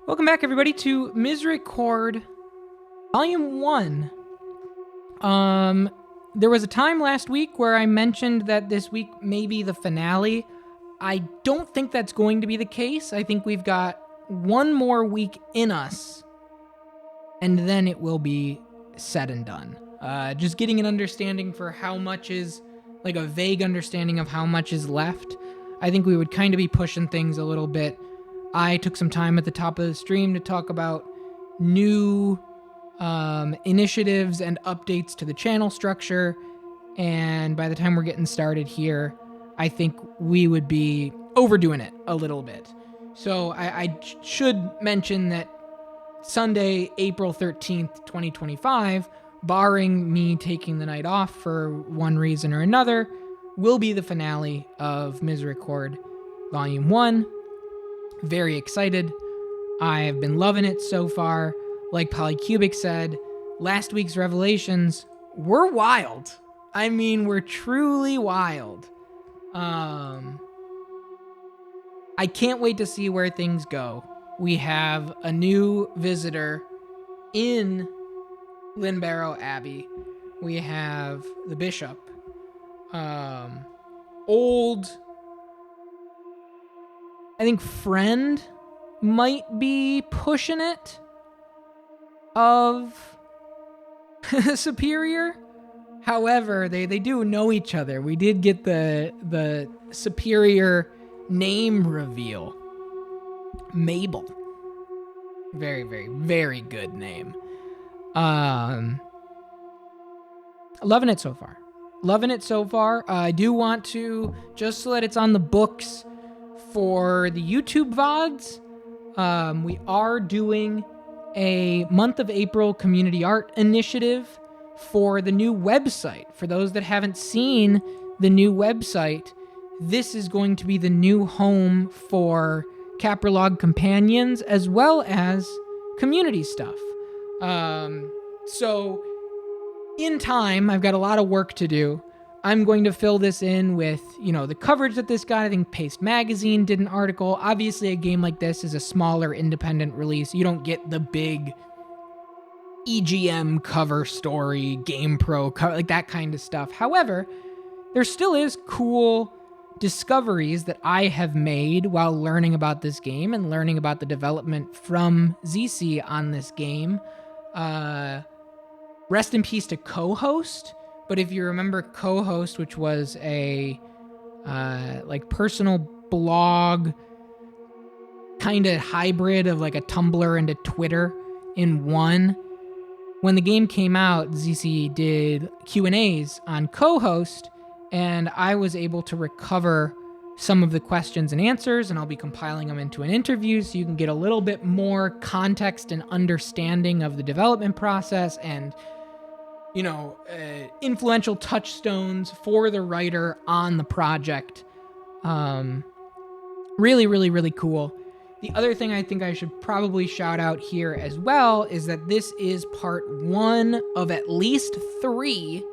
Welcome back, everybody, to Misericorde, Volume 1. There was a time last week where I mentioned that this week may be the finale. I don't think that's going to be the case. I think we've got one more week in us, and then it will be said and done. Just getting an understanding for how much is, like a vague understanding of how much is left. I think we would kind of be pushing things a little bit. I took some time at the top of the stream to talk about new initiatives and updates to the channel structure, and by the time we're getting started here, I think we would be overdoing it a little bit. So I should mention that Sunday, April 13th, 2025, barring me taking the night off for one reason or another, will be the finale of Misericorde Volume 1. Very excited. I have been loving it so far. Like Polycubic said, last week's revelations were wild. I mean, we're truly wild. I can't wait to see where things go. We have a new visitor in Linbarrow Abbey. We have the bishop. Old, I think, friend might be pushing it of Superior. However, they do know each other. We did get the Superior name reveal. Mabel. Very, very, very good name. Loving it so far. Loving it so far. I do want to, just so that it's on the books for the YouTube VODs, we are doing a month of April community art initiative for the new website. For those that haven't seen the new website, this is going to be the new home for Caprolog companions as well as community stuff. So in time, I've got a lot of work to do. I'm going to fill this in with, the coverage that this got. I think Paste Magazine did an article. Obviously, a game like this is a smaller independent release. You don't get the big EGM cover story, GamePro cover, like that kind of stuff. However, there still is cool discoveries that I have made while learning about this game and learning about the development from ZC on this game. Rest in peace to Co-Host. But if you remember Co-Host, which was a personal blog kind of hybrid of like a Tumblr and a Twitter in one, when the game came out, ZC did Q&As on Co-Host, and I was able to recover some of the questions and answers, and I'll be compiling them into an interview so you can get a little bit more context and understanding of the development process and influential touchstones for the writer on the project. Really, really, really cool. The other thing I think I should probably shout out here as well is that this is part 1 of at least 3,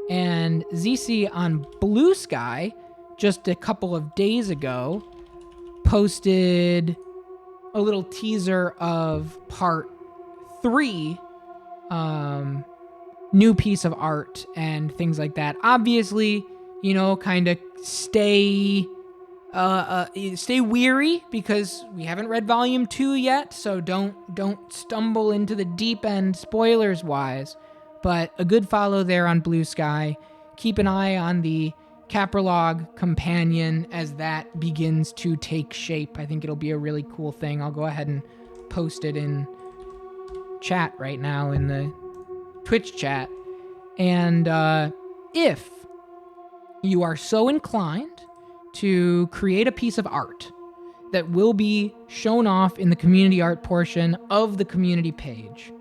and ZC on Blue Sky just a couple of days ago posted a little teaser of part 3, new piece of art and things like that. Obviously, kind of stay weary because we haven't read volume 2 yet, so don't stumble into the deep end spoilers wise. But a good follow there on Blue Sky. Keep an eye on the Caprolog companion as that begins to take shape. I think it'll be a really cool thing. I'll go ahead and post it in chat right now in the Twitch chat. And if you are so inclined to create a piece of art that will be shown off in the community art portion of the community page,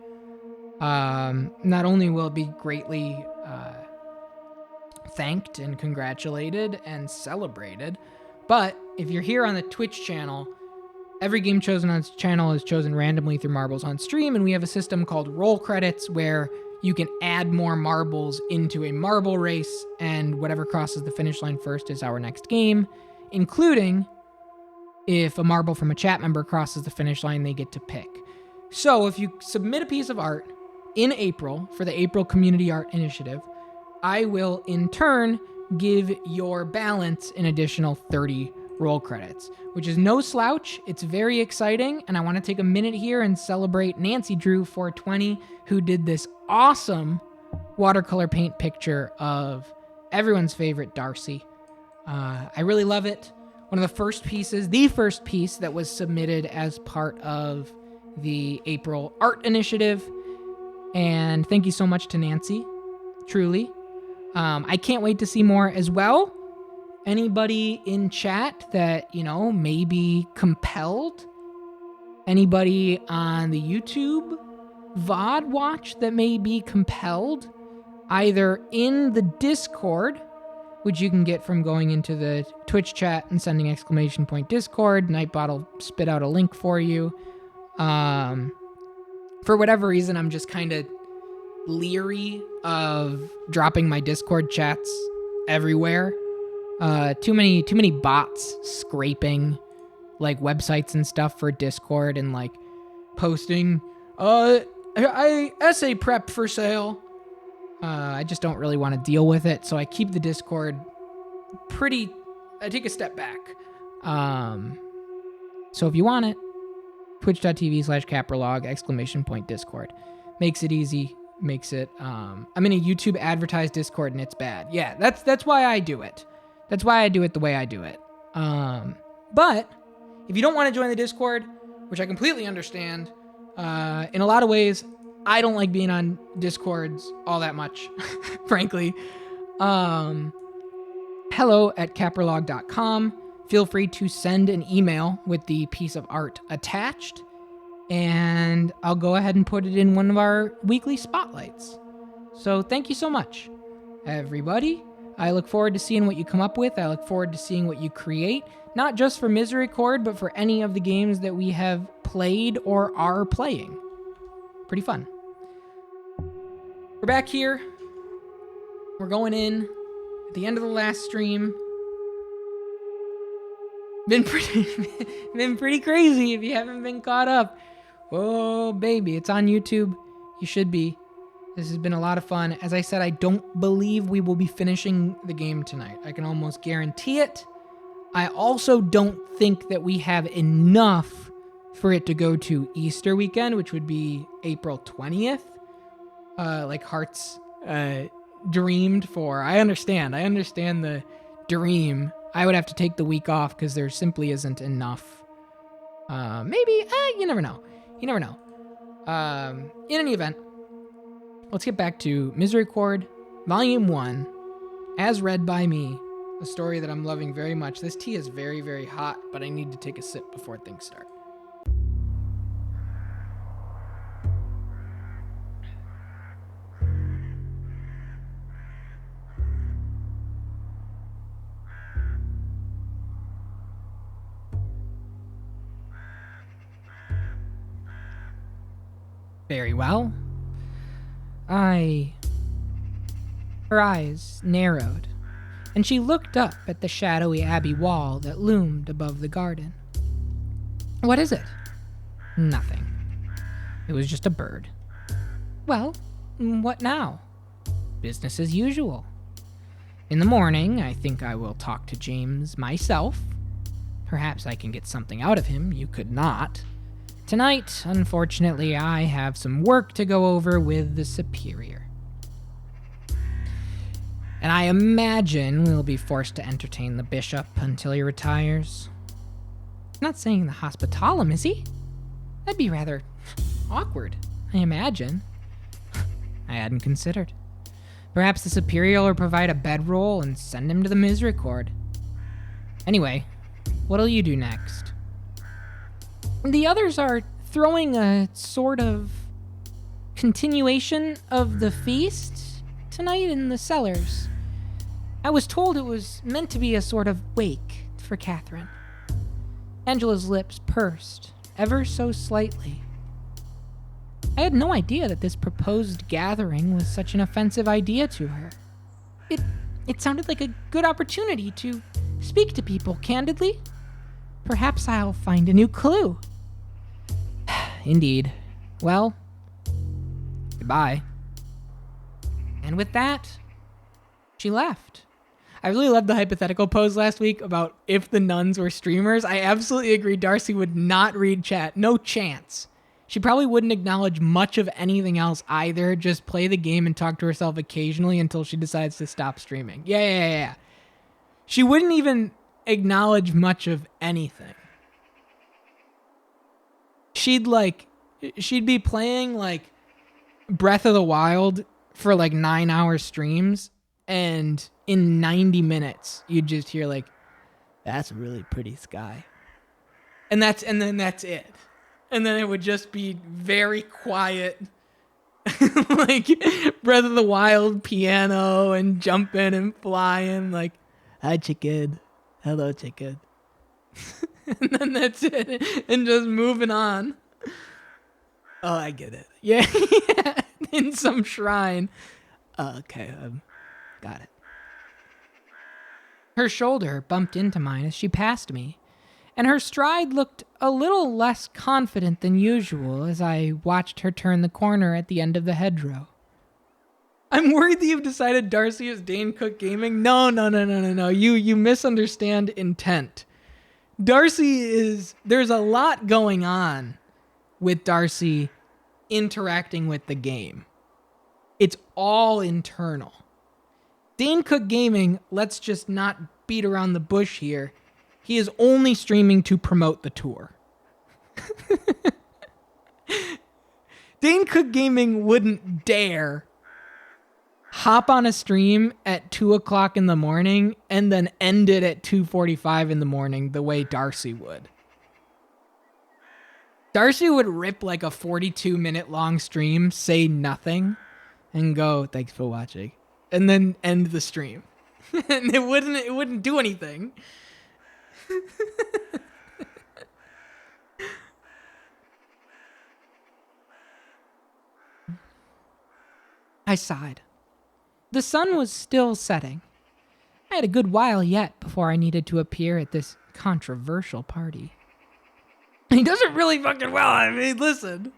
not only will it be greatly thanked and congratulated and celebrated, but if you're here on the Twitch channel, every game chosen on this channel is chosen randomly through marbles on stream, and we have a system called roll credits where you can add more marbles into a marble race, and whatever crosses the finish line first is our next game, including if a marble from a chat member crosses the finish line, they get to pick. So if you submit a piece of art in April for the April Community Art Initiative, I will in turn give your balance an additional 30 roll credits, which is no slouch. It's very exciting, and I want to take a minute here and celebrate Nancy Drew 420, who did this awesome watercolor paint picture of everyone's favorite Darcy. I really love it. One of the first pieces, the first piece that was submitted as part of the April Art Initiative. And thank you so much to Nancy, truly. I can't wait to see more as well. Anybody in chat that, may be compelled? Anybody on the YouTube VOD watch that may be compelled? Either in the Discord, which you can get from going into the Twitch chat and sending ! Discord. Nightbot will spit out a link for you. For whatever reason, I'm just kind of leery of dropping my Discord chats everywhere. Too many bots scraping like websites and stuff for Discord and like posting essay prep for sale. I just don't really want to deal with it, so I keep the Discord I take a step back. So if you want it, twitch.tv/capralog ! Discord. Makes it easy, makes it, I'm in a YouTube advertised Discord and it's bad. Yeah, that's why I do it. That's why I do it the way I do it. But if you don't want to join the Discord, which I completely understand, in a lot of ways, I don't like being on Discords all that much, frankly. hello@capralog.com. Feel free to send an email with the piece of art attached, and I'll go ahead and put it in one of our weekly spotlights. So thank you so much, everybody. I look forward to seeing what you come up with. I look forward to seeing what you create, not just for Misericorde, but for any of the games that we have played or are playing. Pretty fun. We're back here. We're going in at the end of the last stream. Been pretty crazy if you haven't been caught up. Oh, baby, it's on YouTube. You should be. This has been a lot of fun. As I said, I don't believe we will be finishing the game tonight. I can almost guarantee it. I also don't think that we have enough for it to go to Easter weekend, which would be April 20th. Like Hearts dreamed for. I understand the dream. I would have to take the week off because there simply isn't enough. Maybe, you never know. In any event, let's get back to Misericorde, Volume 1, as read by me, a story that I'm loving very much. This tea is very, very hot, but I need to take a sip before things start. Very well. Her eyes narrowed, and she looked up at the shadowy abbey wall that loomed above the garden. What is it? Nothing. It was just a bird. Well, what now? Business as usual. In the morning, I think I will talk to James myself. Perhaps I can get something out of him you could not. Tonight, unfortunately, I have some work to go over with the Superior. And I imagine we'll be forced to entertain the bishop until he retires. Not saying the hospitalum, is he? That'd be rather awkward, I imagine. I hadn't considered. Perhaps the Superior will provide a bedroll and send him to the Misericorde. Anyway, what'll you do next? The others are throwing a sort of continuation of the feast tonight in the cellars. I was told it was meant to be a sort of wake for Catherine. Angela's lips pursed, ever so slightly. I had no idea that this proposed gathering was such an offensive idea to her. It sounded like a good opportunity to speak to people candidly. Perhaps I'll find a new clue. Indeed. Well, goodbye. And with that, she left. I really loved the hypothetical pose last week about if the nuns were streamers. I absolutely agree. Darcy would not read chat. No chance. She probably wouldn't acknowledge much of anything else either. Just play the game and talk to herself occasionally until she decides to stop streaming. Yeah. She wouldn't even acknowledge much of anything. She'd be playing like Breath of the Wild for like 9-hour streams, and in 90 minutes you'd just hear like, that's a really pretty sky. And then that's it. And then it would just be very quiet, like Breath of the Wild piano and jumping and flying, like, hi chicken, hello chicken. And then that's it, and just moving on. Oh, I get it. Yeah, in some shrine. Okay, got it. Her shoulder bumped into mine as she passed me, and her stride looked a little less confident than usual as I watched her turn the corner at the end of the hedgerow. I'm worried that you've decided Darcy is Dane Cook Gaming. No. You misunderstand intent. There's a lot going on with Darcy interacting with the game. It's all internal. Dane Cook Gaming, let's just not beat around the bush here. He is only streaming to promote the tour. Dane Cook Gaming wouldn't dare hop on a stream at 2 o'clock in the morning and then end it at 2:45 in the morning the way Darcy would. Darcy would rip like a 42-minute long stream, say nothing, and go, thanks for watching, and then end the stream. And it wouldn't do anything. I sighed. The sun was still setting. I had a good while yet before I needed to appear at this controversial party. He does it really fucking well. I mean, listen.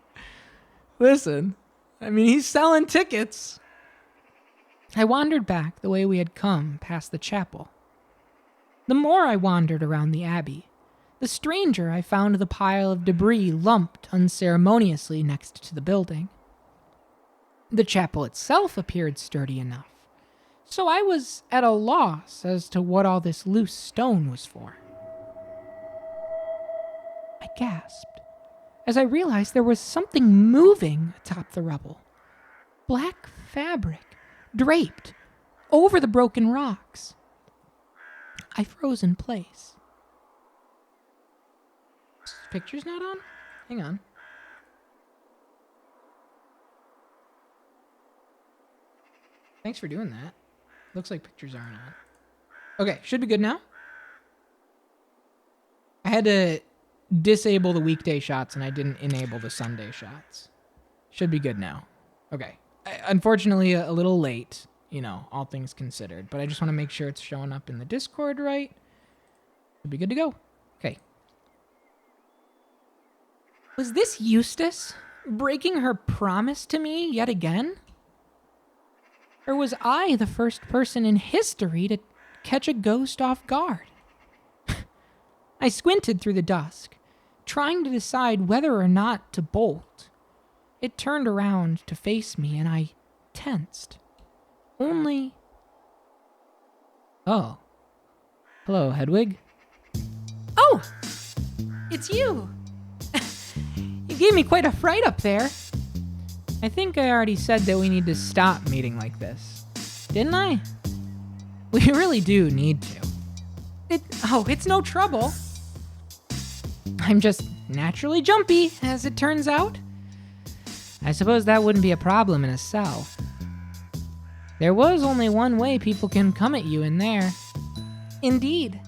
I mean, he's selling tickets. I wandered back the way we had come past the chapel. The more I wandered around the abbey, the stranger I found the pile of debris lumped unceremoniously next to the building. The chapel itself appeared sturdy enough, so I was at a loss as to what all this loose stone was for. I gasped as I realized there was something moving atop the rubble. Black fabric draped over the broken rocks. I froze in place. This picture's not on? Hang on. Thanks for doing that. Looks like pictures aren't on. Okay, should be good now. I had to disable the weekday shots and I didn't enable the Sunday shots. Should be good now. Okay. Unfortunately, a little late, all things considered, but I just want to make sure it's showing up in the Discord right. Should be good to go. Okay. Was this Eustace breaking her promise to me yet again? Or was I the first person in history to catch a ghost off guard? I squinted through the dusk, trying to decide whether or not to bolt. It turned around to face me, and I tensed. Only... Oh. Hello, Hedwig. Oh! It's you! You gave me quite a fright up there. I think I already said that we need to stop meeting like this. Didn't I? We really do need to. It's no trouble. I'm just naturally jumpy, as it turns out. I suppose that wouldn't be a problem in a cell. There was only one way people can come at you in there. Indeed.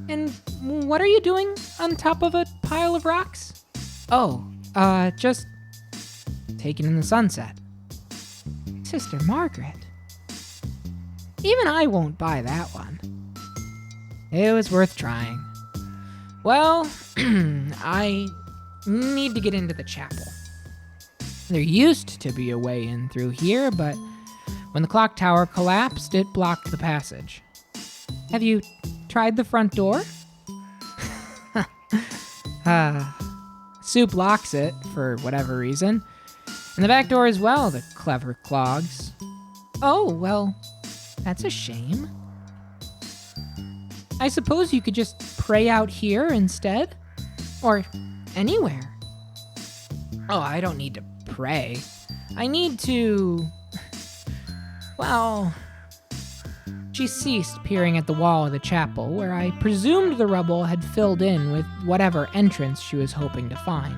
And what are you doing on top of a pile of rocks? Oh, just taking in the sunset. Sister Margaret. Even I won't buy that one. It was worth trying. Well, I need to get into the chapel. There used to be a way in through here, but when the clock tower collapsed, it blocked the passage. Have you tried the front door? Soup locks it, for whatever reason. And the back door as well, the clever clogs. Oh, well, that's a shame. I suppose you could just pray out here instead? Or anywhere. Oh, I don't need to pray. I need to... Well... She ceased peering at the wall of the chapel, where I presumed the rubble had filled in with whatever entrance she was hoping to find.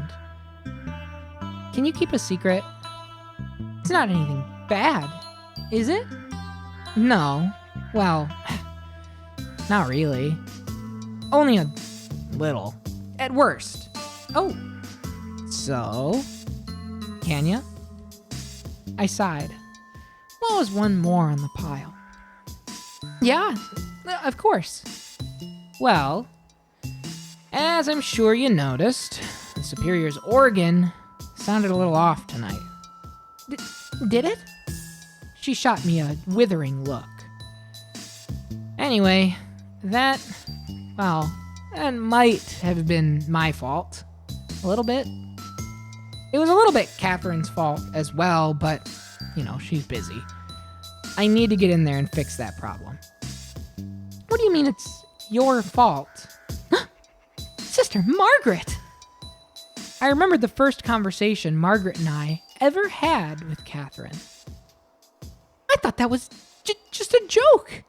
Can you keep a secret? It's not anything bad, is it? No. Well, not really. Only a little. At worst. Oh. So? Can ya? I sighed. What was one more on the pile? Yeah, of course. Well, as I'm sure you noticed, the Superior's organ sounded a little off tonight. Did it? She shot me a withering look. Anyway, that might have been my fault. A little bit. It was a little bit Catherine's fault as well, but, she's busy. I need to get in there and fix that problem. What do you mean it's your fault? Sister Margaret! I remembered the first conversation Margaret and I ever had with Catherine. I thought that was just a joke.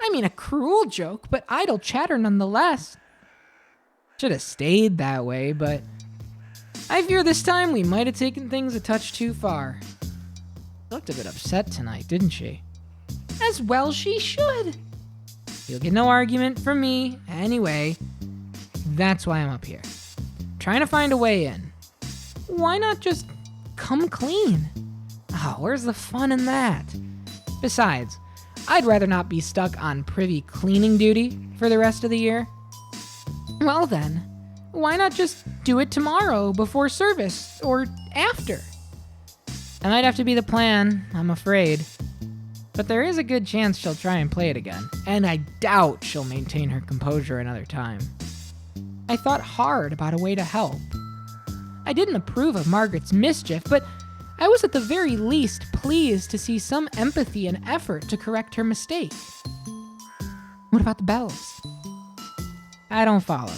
I mean, a cruel joke, but idle chatter nonetheless. Should have stayed that way, but I fear this time we might have taken things a touch too far. She looked a bit upset tonight, didn't she? As well she should. You'll get no argument from me anyway. That's why I'm up here. Trying to find a way in. Why not just come clean? Oh, where's the fun in that? Besides, I'd rather not be stuck on privy cleaning duty for the rest of the year. Well then, why not just do it tomorrow before service or after? That might have to be the plan, I'm afraid. But there is a good chance she'll try and play it again, and I doubt she'll maintain her composure another time. I thought hard about a way to help. I didn't approve of Margaret's mischief, but I was at the very least pleased to see some empathy and effort to correct her mistake. What about the bells? I don't follow.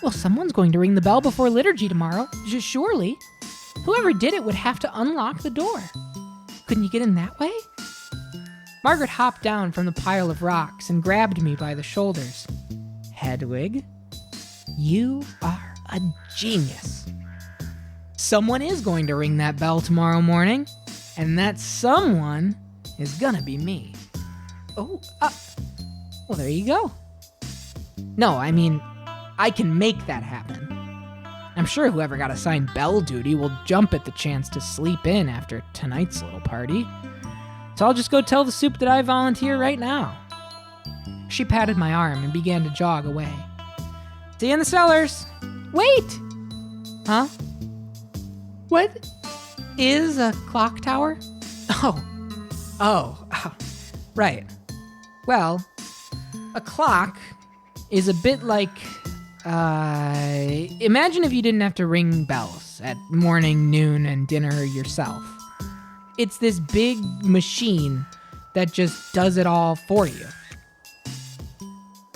Well, someone's going to ring the bell before liturgy tomorrow, surely. Whoever did it would have to unlock the door. Couldn't you get in that way? Margaret hopped down from the pile of rocks and grabbed me by the shoulders. Hedwig, you are a genius. Someone is going to ring that bell tomorrow morning, and that someone is gonna be me. Oh, well, there you go. No, I mean, I can make that happen. I'm sure whoever got assigned bell duty will jump at the chance to sleep in after tonight's little party. So I'll just go tell the soup that I volunteer right now. She patted my arm and began to jog away. See you in the cellars. Wait! Huh? What is a clock tower? Oh, right. Well, a clock is a bit like, imagine if you didn't have to ring bells at morning, noon, and dinner yourself. It's this big machine that just does it all for you.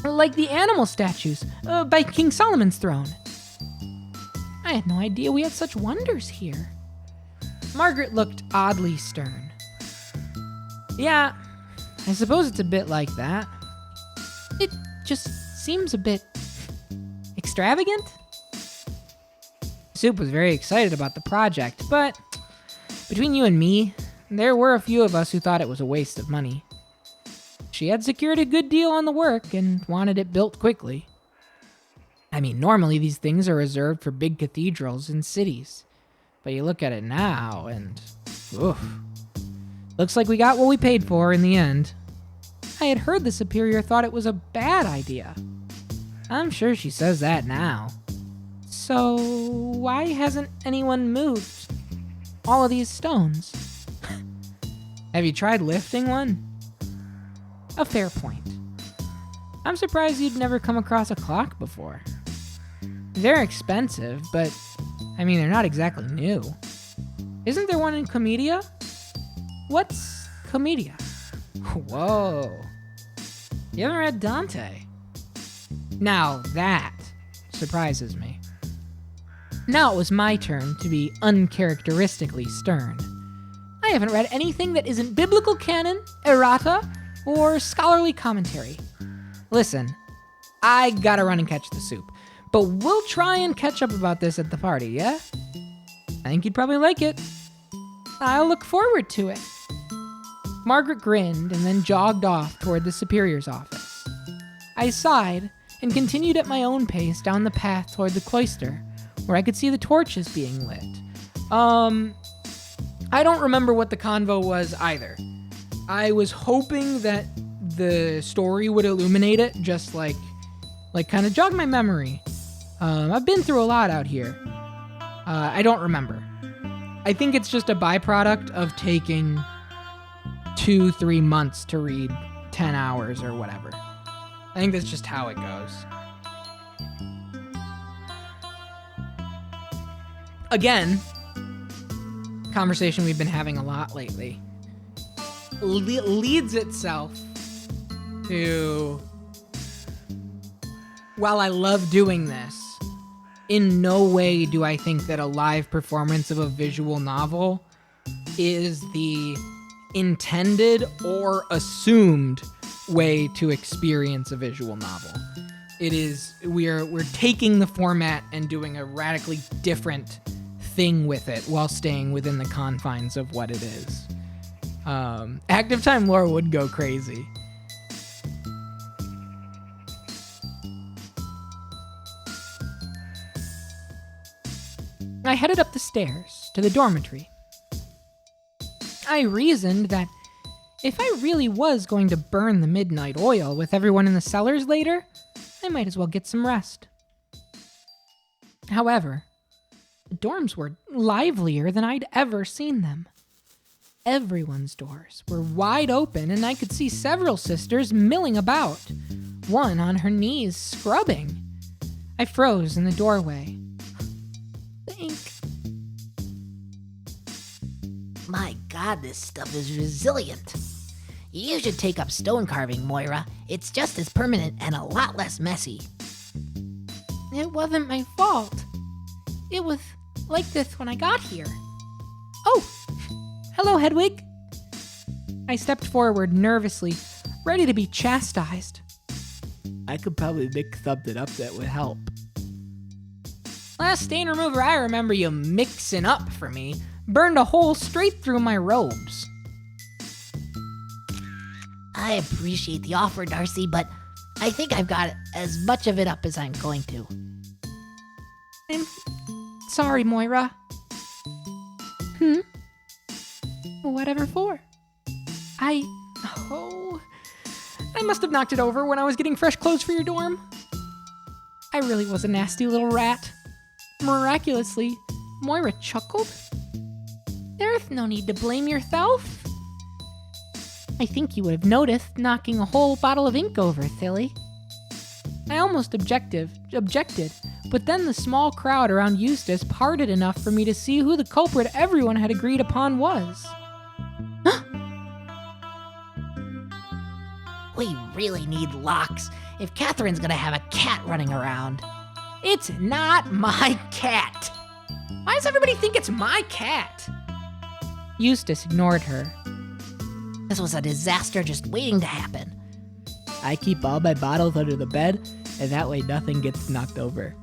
Like the animal statues by King Solomon's throne. I had no idea we had such wonders here. Margaret looked oddly stern. Yeah, I suppose it's a bit like that. It just seems a bit extravagant. Soup was very excited about the project, but between you and me, there were a few of us who thought it was a waste of money. She had secured a good deal on the work and wanted it built quickly. I mean, normally these things are reserved for big cathedrals in cities. But you look at it now and, oof. Looks like we got what we paid for in the end. I had heard the Superior thought it was a bad idea. I'm sure she says that now. So, why hasn't anyone moved all of these stones? Have you tried lifting one? A fair point. I'm surprised you'd never come across a clock before. They're expensive, but, they're not exactly new. Isn't there one in Comedia? What's Comedia? Whoa. You haven't read Dante? Now that surprises me. Now it was my turn to be uncharacteristically stern. I haven't read anything that isn't biblical canon, errata, or scholarly commentary. Listen, I gotta run and catch the soup, but we'll try and catch up about this at the party, yeah? I think you'd probably like it. I'll look forward to it. Margaret grinned and then jogged off toward the superior's office. I sighed and continued at my own pace down the path toward the cloister, where I could see the torches being lit. I don't remember what the convo was either. I was hoping that the story would illuminate it, just like kind of jog my memory. I've been through a lot out here. I don't remember. I think it's just a byproduct of taking 2-3 months to read 10 hours or whatever. I think that's just how it goes. Again, conversation we've been having a lot lately leads itself to, while I love doing this, in no way do I think that a live performance of a visual novel is the intended or assumed way to experience a visual novel. It is, we're taking the format and doing a radically different thing with it while staying within the confines of what it is. Active time lore would go crazy. I headed up the stairs to the dormitory. I reasoned that if I really was going to burn the midnight oil with everyone in the cellars later, I might as well get some rest. However, the dorms were livelier than I'd ever seen them. Everyone's doors were wide open, and I could see several sisters milling about, one on her knees scrubbing. I froze in the doorway. My God, this stuff is resilient. You should take up stone carving, Moira. It's just as permanent and a lot less messy. It wasn't my fault. It was like this when I got here. Oh, hello, Hedwig. I stepped forward nervously, ready to be chastised. I could probably make something up that would help. Last stain remover I remember you mixing up for me burned a hole straight through my robes. I appreciate the offer, Darcy, but I think I've got as much of it up as I'm going to. I'm sorry, Moira. Whatever for? I must have knocked it over when I was getting fresh clothes for your dorm. I really was a nasty little rat. Miraculously, Moira chuckled. There's no need to blame yourself. I think you would have noticed knocking a whole bottle of ink over, silly. I almost objected, but then the small crowd around Eustace parted enough for me to see who the culprit everyone had agreed upon was. We really need locks if Catherine's gonna have a cat running around. It's not my cat. Why does everybody think it's my cat? Eustace ignored her. This was a disaster just waiting to happen. I keep all my bottles under the bed, and that way nothing gets knocked over.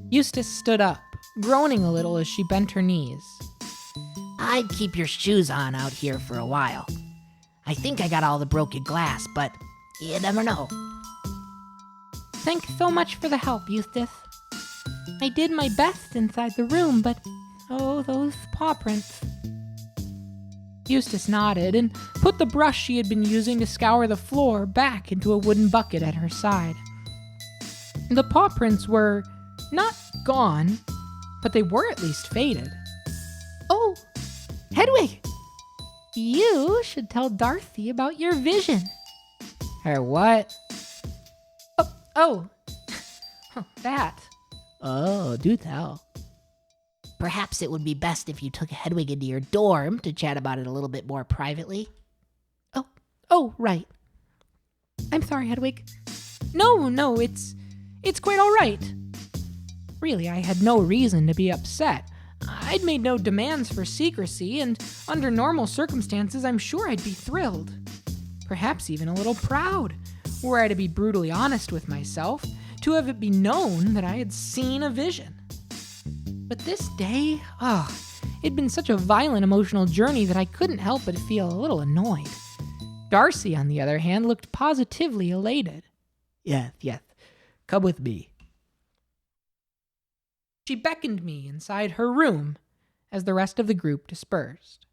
Eustace stood up, groaning a little as she bent her knees. I'd keep your shoes on out here for a while. I think I got all the broken glass, but you never know. Thanks so much for the help, Eustace. I did my best inside the room, but oh, those paw prints. Eustace nodded and put the brush she had been using to scour the floor back into a wooden bucket at her side. The paw prints were not gone, but they were at least faded. Oh, Hedwig! You should tell Dorothy about your vision. Her what? Oh, that. Oh, do tell. Perhaps it would be best if you took Hedwig into your dorm to chat about it a little bit more privately. Oh, right. I'm sorry, Hedwig. No, it's quite all right. Really, I had no reason to be upset. I'd made no demands for secrecy, and under normal circumstances, I'm sure I'd be thrilled. Perhaps even a little proud, were I to be brutally honest with myself, to have it be known that I had seen a vision. But this day, it'd been such a violent emotional journey that I couldn't help but feel a little annoyed. Darcy, on the other hand, looked positively elated. Yes. Come with me. She beckoned me inside her room as the rest of the group dispersed.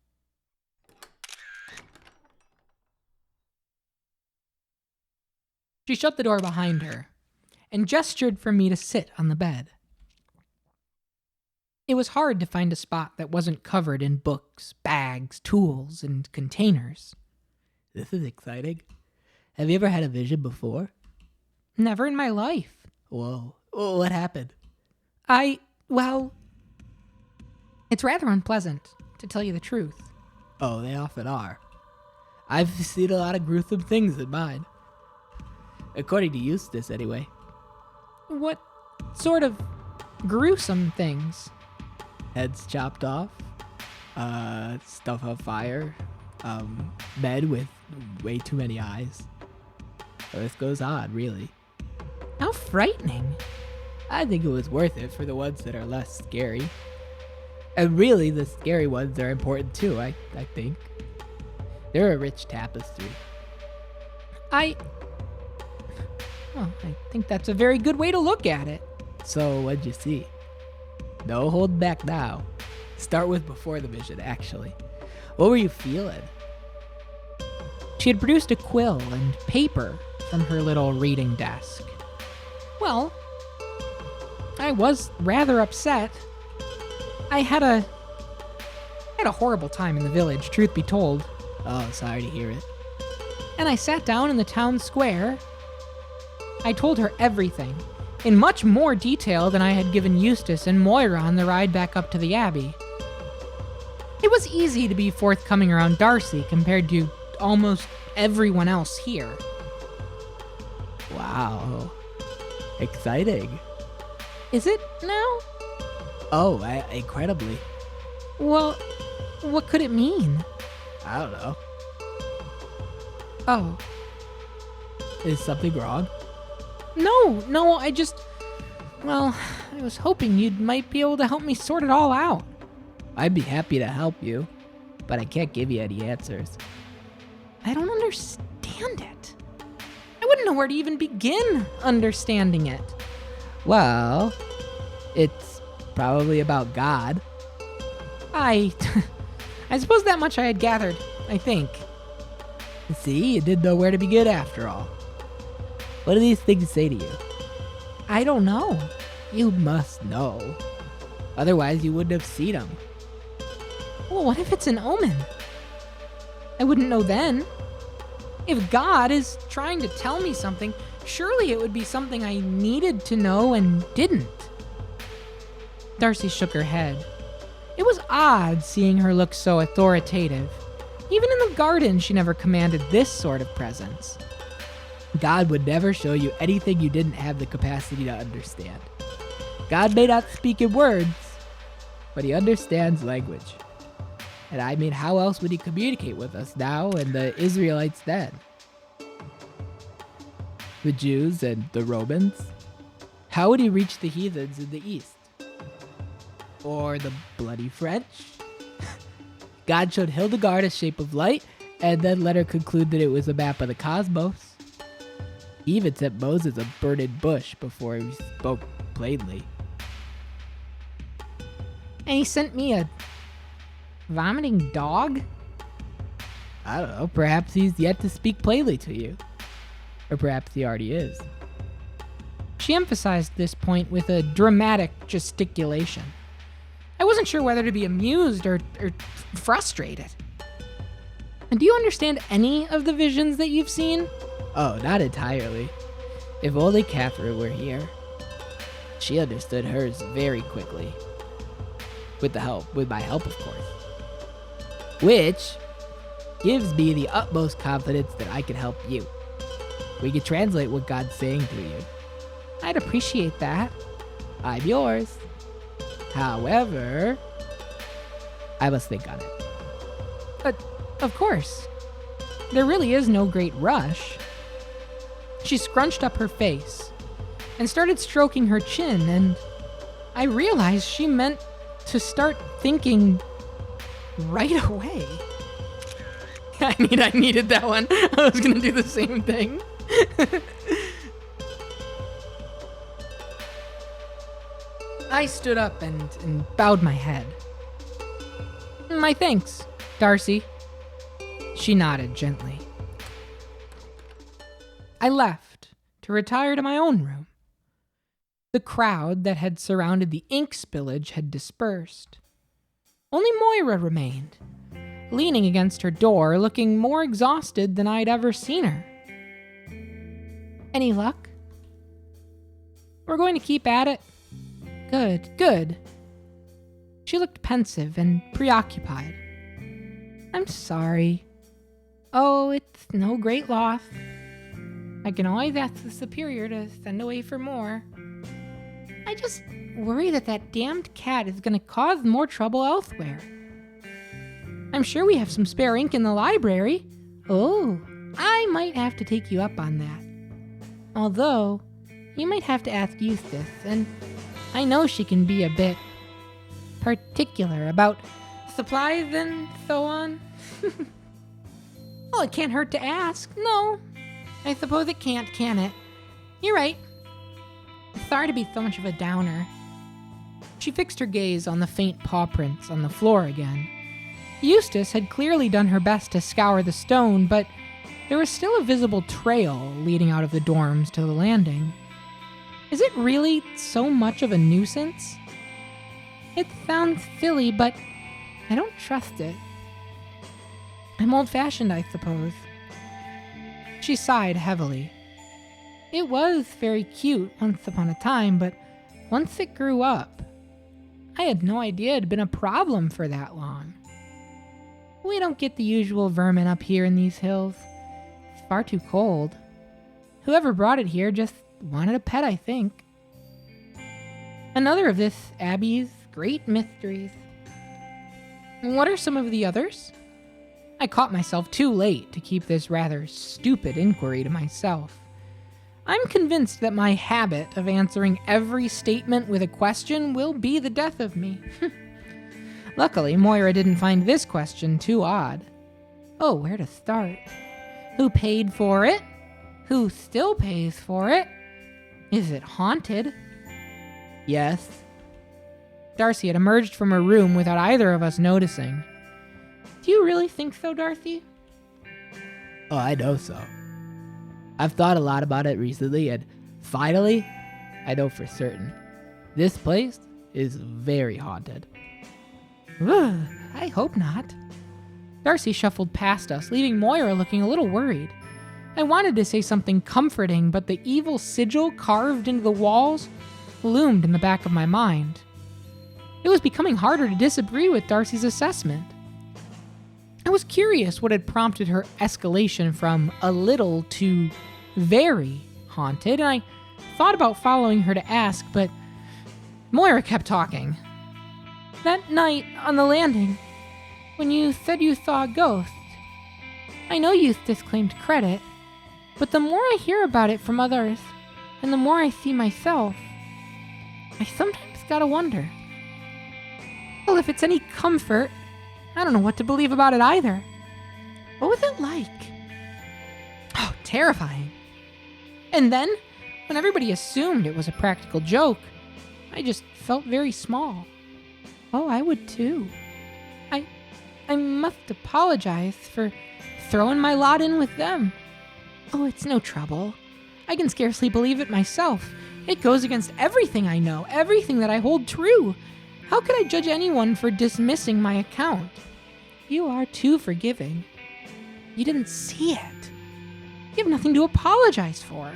She shut the door behind her and gestured for me to sit on the bed. It was hard to find a spot that wasn't covered in books, bags, tools, and containers. This is exciting. Have you ever had a vision before? Never in my life. Whoa. Oh, what happened? Well, it's rather unpleasant, to tell you the truth. Oh, they often are. I've seen a lot of gruesome things in mine. According to Eustace, anyway. What sort of gruesome things? Heads chopped off, stuff on fire, men with way too many eyes. The list goes on, really. How frightening. I think it was worth it for the ones that are less scary. And really, the scary ones are important too, I think. They're a rich tapestry. I think that's a very good way to look at it. So, what'd you see? No holding back now. Start with before the vision, actually. What were you feeling? She had produced a quill and paper from her little reading desk. Well, I was rather upset. I had a horrible time in the village, truth be told. Oh, sorry to hear it. And I sat down in the town square. I told her everything, in much more detail than I had given Eustace and Moira on the ride back up to the Abbey. It was easy to be forthcoming around Darcy compared to almost everyone else here. Wow. Exciting. Is it now? Oh, incredibly. Well, what could it mean? I don't know. Oh. Is something wrong? No, I was hoping you might be able to help me sort it all out. I'd be happy to help you, but I can't give you any answers. I don't understand it. I wouldn't know where to even begin understanding it. Well, it's probably about God. I suppose that much I had gathered, I think. See, you didn't know where to begin after all. What do these things say to you? I don't know. You must know. Otherwise, you wouldn't have seen them. Well, what if it's an omen? I wouldn't know then. If God is trying to tell me something, surely it would be something I needed to know and didn't. Darcy shook her head. It was odd seeing her look so authoritative. Even in the garden, she never commanded this sort of presence. God would never show you anything you didn't have the capacity to understand. God may not speak in words, but he understands language. And I mean, how else would he communicate with us now and the Israelites then? The Jews and the Romans? How would he reach the heathens in the east? Or the bloody French? God showed Hildegard a shape of light and then let her conclude that it was a map of the cosmos. He even sent Moses a burning bush before he spoke plainly. And he sent me a vomiting dog? I don't know, perhaps he's yet to speak plainly to you. Or perhaps he already is. She emphasized this point with a dramatic gesticulation. I wasn't sure whether to be amused or frustrated. And do you understand any of the visions that you've seen? Oh, not entirely. If only Catherine were here. She understood hers very quickly. With my help, of course. Which gives me the utmost confidence that I can help you. We can translate what God's saying to you. I'd appreciate that. I'm yours. However, I must think on it. But, of course, there really is no great rush. She scrunched up her face and started stroking her chin, and I realized she meant to start thinking right away. I needed that one. I was gonna do the same thing. I stood up and bowed my head. My thanks, Darcy. She nodded gently. I left to retire to my own room. The crowd that had surrounded the ink spillage had dispersed. Only Moira remained, leaning against her door, looking more exhausted than I'd ever seen her. Any luck? We're going to keep at it. Good. She looked pensive and preoccupied. I'm sorry. Oh, it's no great loss. I can always ask the superior to send away for more. I just worry that damned cat is gonna cause more trouble elsewhere. I'm sure we have some spare ink in the library. Oh, I might have to take you up on that. Although, you might have to ask Eustace, and I know she can be a bit particular about supplies and so on. Well, it can't hurt to ask. No, I suppose it can't, can it? You're right. Sorry to be so much of a downer. She fixed her gaze on the faint paw prints on the floor again. Eustace had clearly done her best to scour the stone, but there was still a visible trail leading out of the dorms to the landing. Is it really so much of a nuisance? It sounds silly, but I don't trust it. I'm old-fashioned, I suppose. She sighed heavily. It was very cute once upon a time, but once it grew up, I had no idea it had been a problem for that long. We don't get the usual vermin up here in these hills. It's far too cold. Whoever brought it here just wanted a pet, I think. Another of this Abbey's great mysteries. What are some of the others? I caught myself too late to keep this rather stupid inquiry to myself. I'm convinced that my habit of answering every statement with a question will be the death of me. Luckily, Moira didn't find this question too odd. Oh, where to start? Who paid for it? Who still pays for it? Is it haunted? Yes. Darcy had emerged from her room without either of us noticing. Do you really think so, Darcy? Oh, I know so. I've thought a lot about it recently, and finally, I know for certain. This place is very haunted. Ugh, I hope not. Darcy shuffled past us, leaving Moira looking a little worried. I wanted to say something comforting, but the evil sigil carved into the walls loomed in the back of my mind. It was becoming harder to disagree with Darcy's assessment. I was curious what had prompted her escalation from a little to very haunted, and I thought about following her to ask, but Moira kept talking. That night on the landing, when you said you saw a ghost, I know Eustace claimed credit, but the more I hear about it from others, and the more I see myself, I sometimes gotta wonder. Well, if it's any comfort, I don't know what to believe about it either. What was it like? Oh, terrifying. And then, when everybody assumed it was a practical joke, I just felt very small. Oh, I would too. I must apologize for throwing my lot in with them. Oh, it's no trouble. I can scarcely believe it myself. It goes against everything I know, everything that I hold true. How could I judge anyone for dismissing my account? You are too forgiving. You didn't see it. You have nothing to apologize for.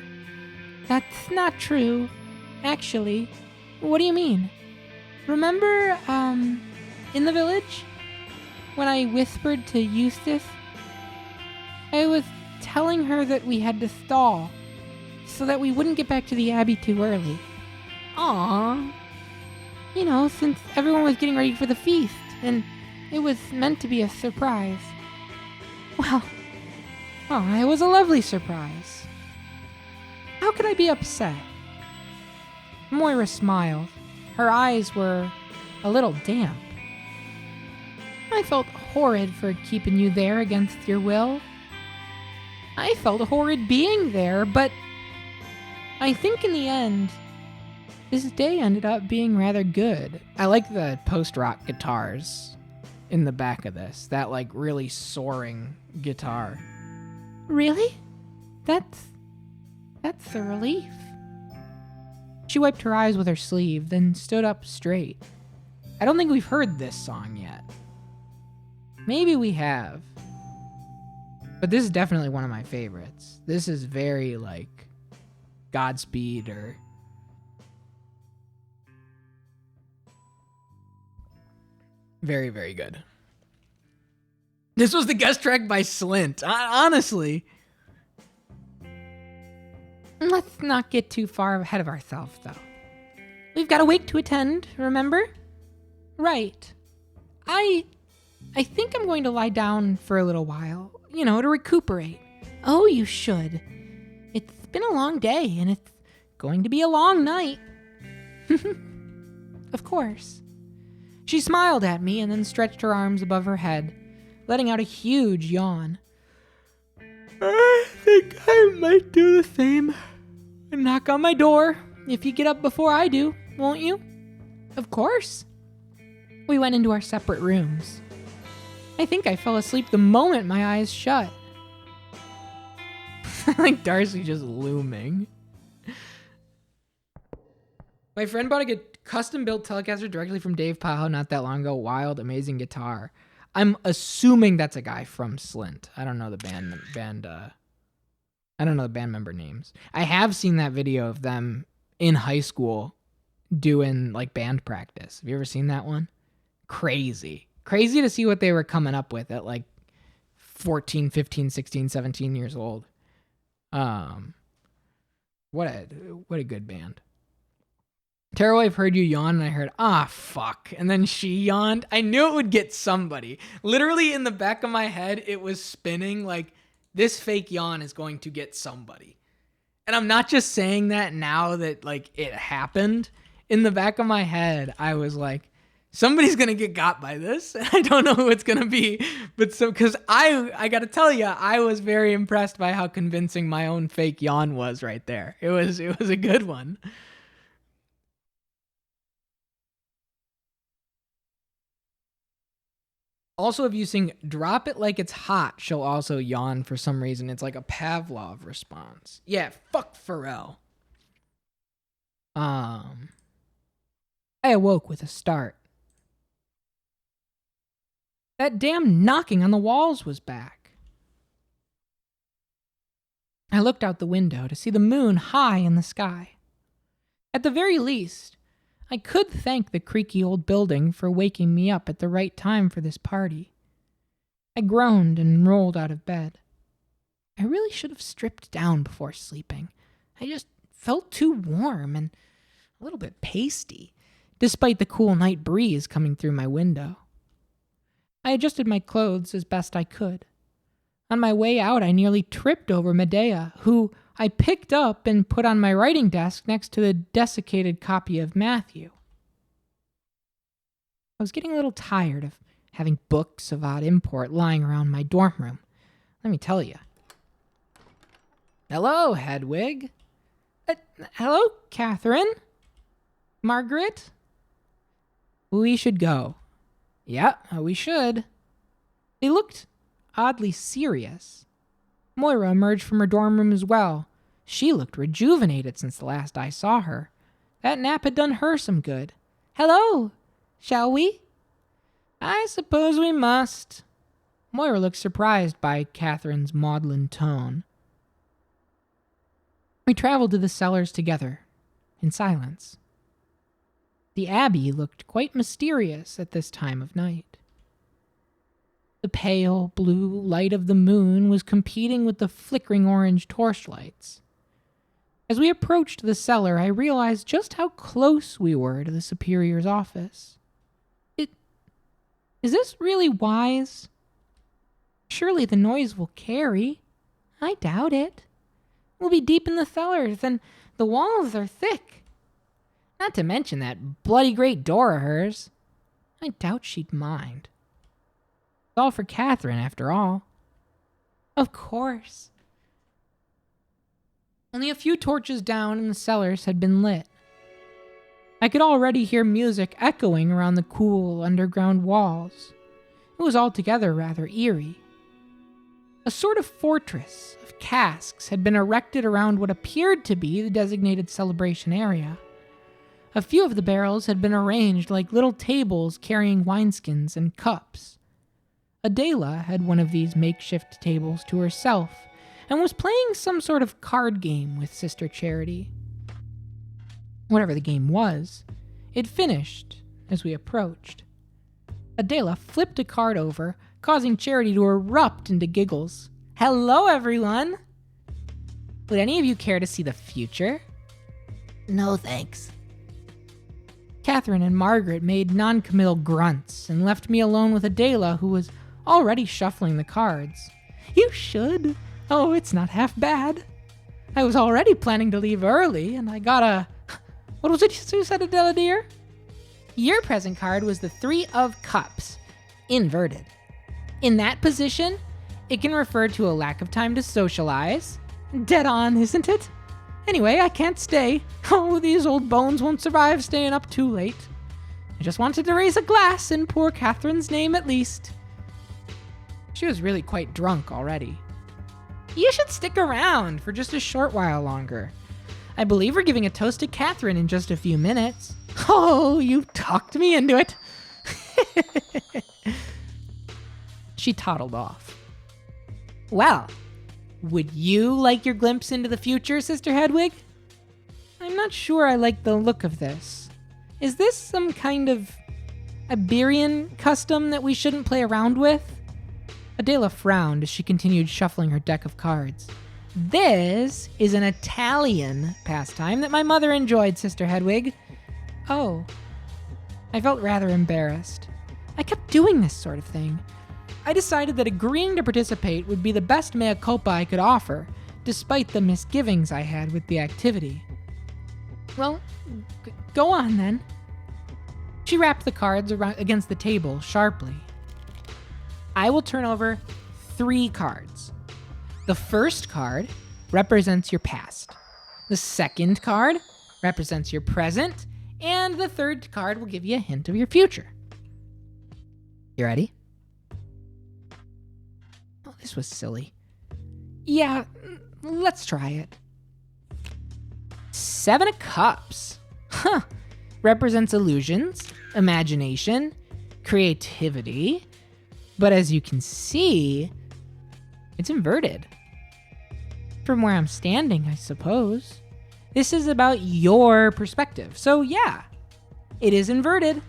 That's not true. Actually, what do you mean? Remember, in the village? When I whispered to Eustace? I was telling her that we had to stall, so that we wouldn't get back to the Abbey too early. Aww. You know, since everyone was getting ready for the feast, and it was meant to be a surprise. Well, it was a lovely surprise. How could I be upset? Moira smiled. Her eyes were a little damp. I felt horrid for keeping you there against your will. I felt horrid being there, but I think in the end, this day ended up being rather good. I like the post-rock guitars in the back of this. That, like, really soaring guitar. Really? That's a relief. She wiped her eyes with her sleeve, then stood up straight. I don't think we've heard this song yet. Maybe we have. But this is definitely one of my favorites. This is very, like, Godspeed or... Very, very good. This was the guest track by Slint. Honestly. Let's not get too far ahead of ourselves, though. We've got a wake to attend, remember? Right. I think I'm going to lie down for a little while, to recuperate. Oh, you should. It's been a long day, and it's going to be a long night. Of course. She smiled at me and then stretched her arms above her head, letting out a huge yawn. I think I might do the same. And knock on my door if you get up before I do, won't you? Of course. We went into our separate rooms. I think I fell asleep the moment my eyes shut. Like Darcy just looming. My friend bought a custom-built Telecaster directly from Dave Pajo not that long ago. Wild, amazing guitar. I'm assuming that's a guy from Slint. I don't know the band. I don't know the band member names. I have seen that video of them in high school doing like band practice. Have you ever seen that one? Crazy to see what they were coming up with at like 14, 15, 16, 17 years old. What a good band. Taro, I've heard you yawn, and I heard, fuck. And then she yawned. I knew it would get somebody. Literally in the back of my head, it was spinning like, this fake yawn is going to get somebody. And I'm not just saying that now that like it happened. In the back of my head, I was like, somebody's going to get got by this. I don't know who it's going to be. But so, because I got to tell you, I was very impressed by how convincing my own fake yawn was right there. It was a good one. Also, if you sing Drop It Like It's Hot, she'll also yawn for some reason. It's like a Pavlov response. Yeah, fuck Pharrell. I awoke with a start. That damn knocking on the walls was back. I looked out the window to see the moon high in the sky. At the very least, I could thank the creaky old building for waking me up at the right time for this party. I groaned and rolled out of bed. I really should have stripped down before sleeping. I just felt too warm and a little bit pasty, despite the cool night breeze coming through my window. I adjusted my clothes as best I could. On my way out, I nearly tripped over Medea, who I picked up and put on my writing desk next to the desiccated copy of Matthew. I was getting a little tired of having books of odd import lying around my dorm room. Let me tell you. Hello, Hedwig. Hello, Catherine. Margaret. We should go. Yeah, we should. They looked oddly serious. Moira emerged from her dorm room as well. She looked rejuvenated since the last I saw her. That nap had done her some good. Hello, shall we? I suppose we must. Moira looked surprised by Catherine's maudlin tone. We traveled to the cellars together, in silence. The abbey looked quite mysterious at this time of night. The pale blue light of the moon was competing with the flickering orange torchlights. As we approached the cellar, I realized just how close we were to the superior's office. Is this really wise? Surely the noise will carry. I doubt it. We'll be deep in the cellars, and the walls are thick. Not to mention that bloody great door of hers. I doubt she'd mind. It's all for Catherine, after all. Of course. Only a few torches down in the cellars had been lit. I could already hear music echoing around the cool underground walls. It was altogether rather eerie. A sort of fortress of casks had been erected around what appeared to be the designated celebration area. A few of the barrels had been arranged like little tables carrying wineskins and cups. Adela had one of these makeshift tables to herself and was playing some sort of card game with Sister Charity. Whatever the game was, it finished as we approached. Adela flipped a card over, causing Charity to erupt into giggles. Hello, everyone! Would any of you care to see the future? No thanks. Catherine and Margaret made non-committal grunts and left me alone with Adela, who was already shuffling the cards. You should. Oh, it's not half bad. I was already planning to leave early, and I got a... What was it you said, Adela dear? Your present card was the 3 of Cups, inverted. In that position, it can refer to a lack of time to socialize. Dead on, isn't it? Anyway, I can't stay. Oh, these old bones won't survive staying up too late. I just wanted to raise a glass in poor Catherine's name at least. She was really quite drunk already. You should stick around for just a short while longer. I believe we're giving a toast to Catherine in just a few minutes. Oh, you talked me into it. She toddled off. Well, would you like your glimpse into the future, Sister Hedwig? I'm not sure I like the look of this. Is this some kind of Iberian custom that we shouldn't play around with? Adela frowned as she continued shuffling her deck of cards. This is an Italian pastime that my mother enjoyed, Sister Hedwig. Oh. I felt rather embarrassed. I kept doing this sort of thing. I decided that agreeing to participate would be the best mea culpa I could offer, despite the misgivings I had with the activity. Well, go on then. She wrapped the cards against the table sharply. I will turn over 3 cards. The first card represents your past. The second card represents your present. And the third card will give you a hint of your future. You ready? Oh, this was silly. Yeah, let's try it. 7 of Cups. Huh. Represents illusions, imagination, creativity. But as you can see, it's inverted. From where I'm standing, I suppose. This is about your perspective. So yeah, it is inverted.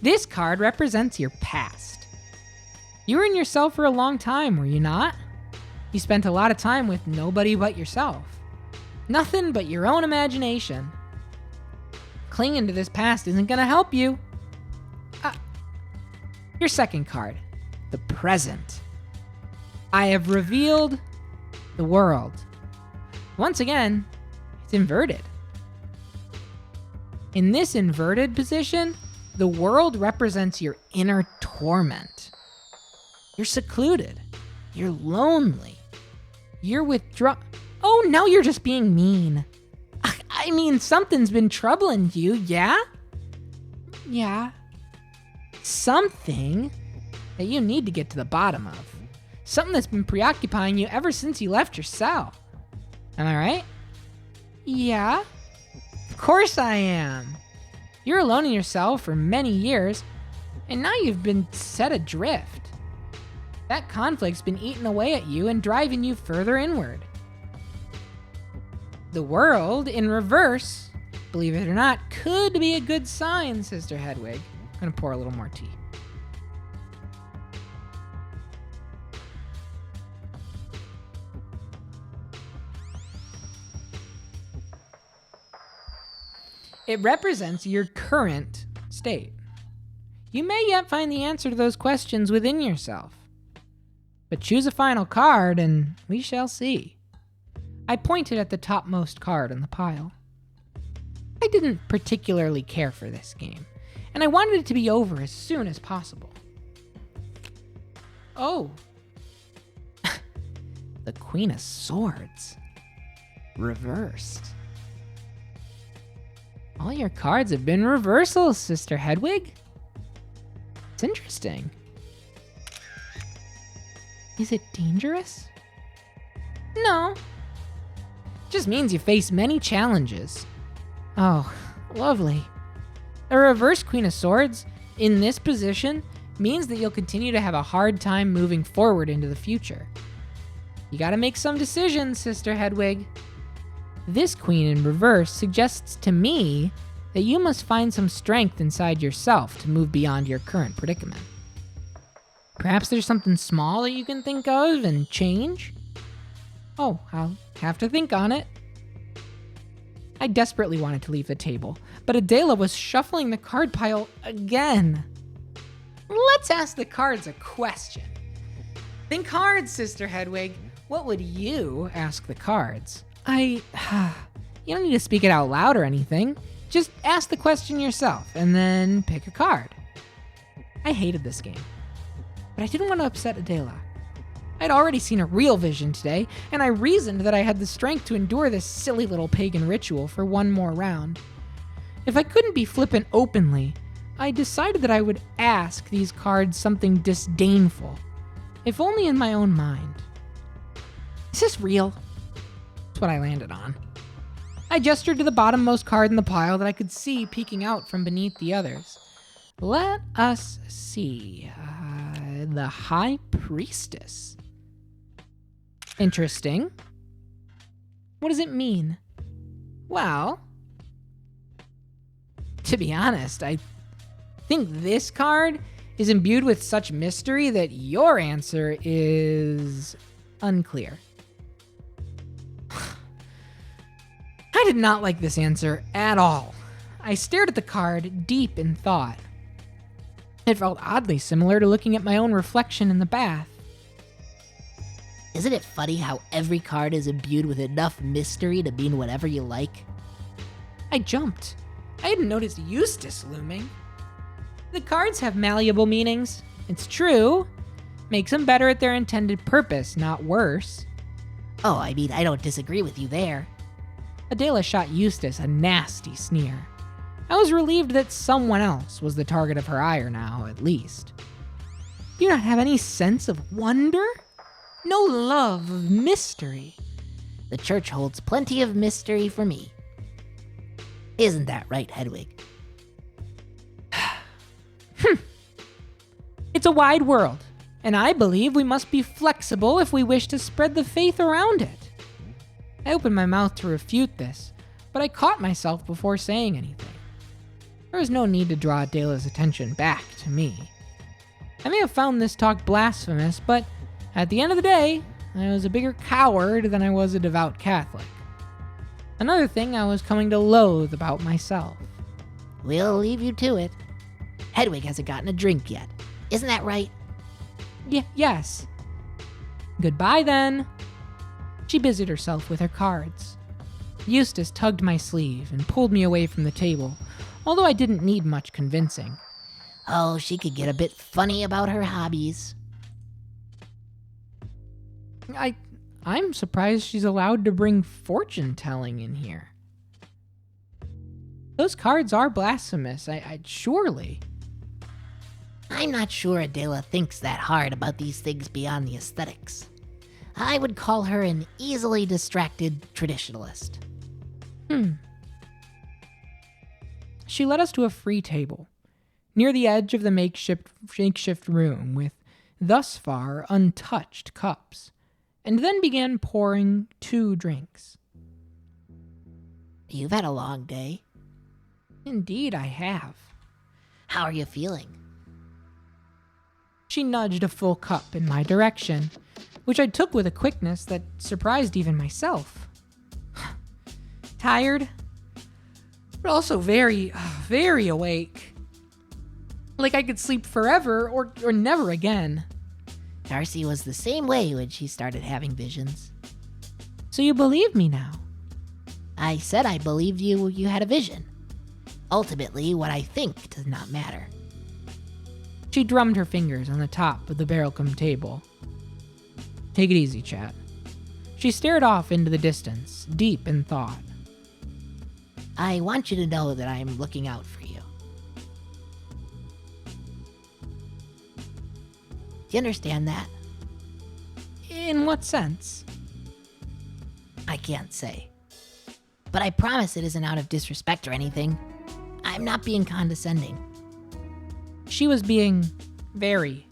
This card represents your past. You were in yourself for a long time, were you not? You spent a lot of time with nobody but yourself. Nothing but your own imagination. Clinging to this past isn't gonna help you. Your second card, the present. I have revealed the world. Once again, it's inverted. In this inverted position, the world represents your inner torment. You're secluded. You're lonely. You're withdrawn. Oh, now you're just being mean. I mean, something's been troubling you, yeah? Yeah. Something that you need to get to the bottom of. Something that's been preoccupying you ever since you left your cell. Am I right? Yeah? Of course I am. You're alone in yourself for many years, and now you've been set adrift. That conflict's been eating away at you and driving you further inward. The world, in reverse, believe it or not, could be a good sign, Sister Hedwig. I'm gonna pour a little more tea. It represents your current state. You may yet find the answer to those questions within yourself. But choose a final card and we shall see. I pointed at the topmost card in the pile. I didn't particularly care for this game, and I wanted it to be over as soon as possible. Oh. The Queen of Swords. Reversed. All your cards have been reversals, Sister Hedwig. It's interesting. Is it dangerous? No. Just means you face many challenges. Oh, lovely. The reverse Queen of Swords, in this position, means that you'll continue to have a hard time moving forward into the future. You gotta make some decisions, Sister Hedwig. This Queen in reverse suggests to me that you must find some strength inside yourself to move beyond your current predicament. Perhaps there's something small that you can think of and change? Oh, I'll have to think on it. I desperately wanted to leave the table, but Adela was shuffling the card pile again. Let's ask the cards a question. Think hard, Sister Hedwig. What would you ask the cards? You don't need to speak it out loud or anything. Just ask the question yourself and then pick a card. I hated this game, but I didn't want to upset Adela. I'd already seen a real vision today, and I reasoned that I had the strength to endure this silly little pagan ritual for one more round. If I couldn't be flippant openly, I decided that I would ask these cards something disdainful, if only in my own mind. Is this real? That's what I landed on. I gestured to the bottommost card in the pile that I could see peeking out from beneath the others. Let us see. The High Priestess. Interesting. What does it mean? Well, to be honest, I think this card is imbued with such mystery that your answer is unclear. I did not like this answer at all. I stared at the card, deep in thought. It felt oddly similar to looking at my own reflection in the bath. Isn't it funny how every card is imbued with enough mystery to mean whatever you like? I jumped. I hadn't noticed Eustace looming. The cards have malleable meanings. It's true. Makes them better at their intended purpose, not worse. Oh, I mean, I don't disagree with you there. Adela shot Eustace a nasty sneer. I was relieved that someone else was the target of her ire now, at least. Do you not have any sense of wonder? No love of mystery? The church holds plenty of mystery for me. Isn't that right, Hedwig? It's a wide world, and I believe we must be flexible if we wish to spread the faith around it. I opened my mouth to refute this, but I caught myself before saying anything. There was no need to draw Adela's attention back to me. I may have found this talk blasphemous, but at the end of the day, I was a bigger coward than I was a devout Catholic. Another thing I was coming to loathe about myself. We'll leave you to it. Hedwig hasn't gotten a drink yet. Isn't that right? Yes. Goodbye then. She busied herself with her cards. Eustace tugged my sleeve and pulled me away from the table, although I didn't need much convincing. Oh, she could get a bit funny about her hobbies. I'm surprised she's allowed to bring fortune-telling in here. Those cards are blasphemous, surely. I'm not sure Adela thinks that hard about these things beyond the aesthetics. I would call her an easily distracted traditionalist. She led us to a free table, near the edge of the makeshift room with, thus far, untouched cups, and then began pouring 2 drinks. You've had a long day. Indeed, I have. How are you feeling? She nudged a full cup in my direction, which I took with a quickness that surprised even myself. Tired, but also very, very awake. Like I could sleep forever or never again. Darcy was the same way when she started having visions. So you believe me now? I said I believed you had a vision. Ultimately, what I think does not matter. She drummed her fingers on the top of the barrelcomb table. Take it easy, chat. She stared off into the distance, deep in thought. I want you to know that I am looking out for you. Do you understand that? In what sense? I can't say. But I promise it isn't out of disrespect or anything. I'm not being condescending. She was being very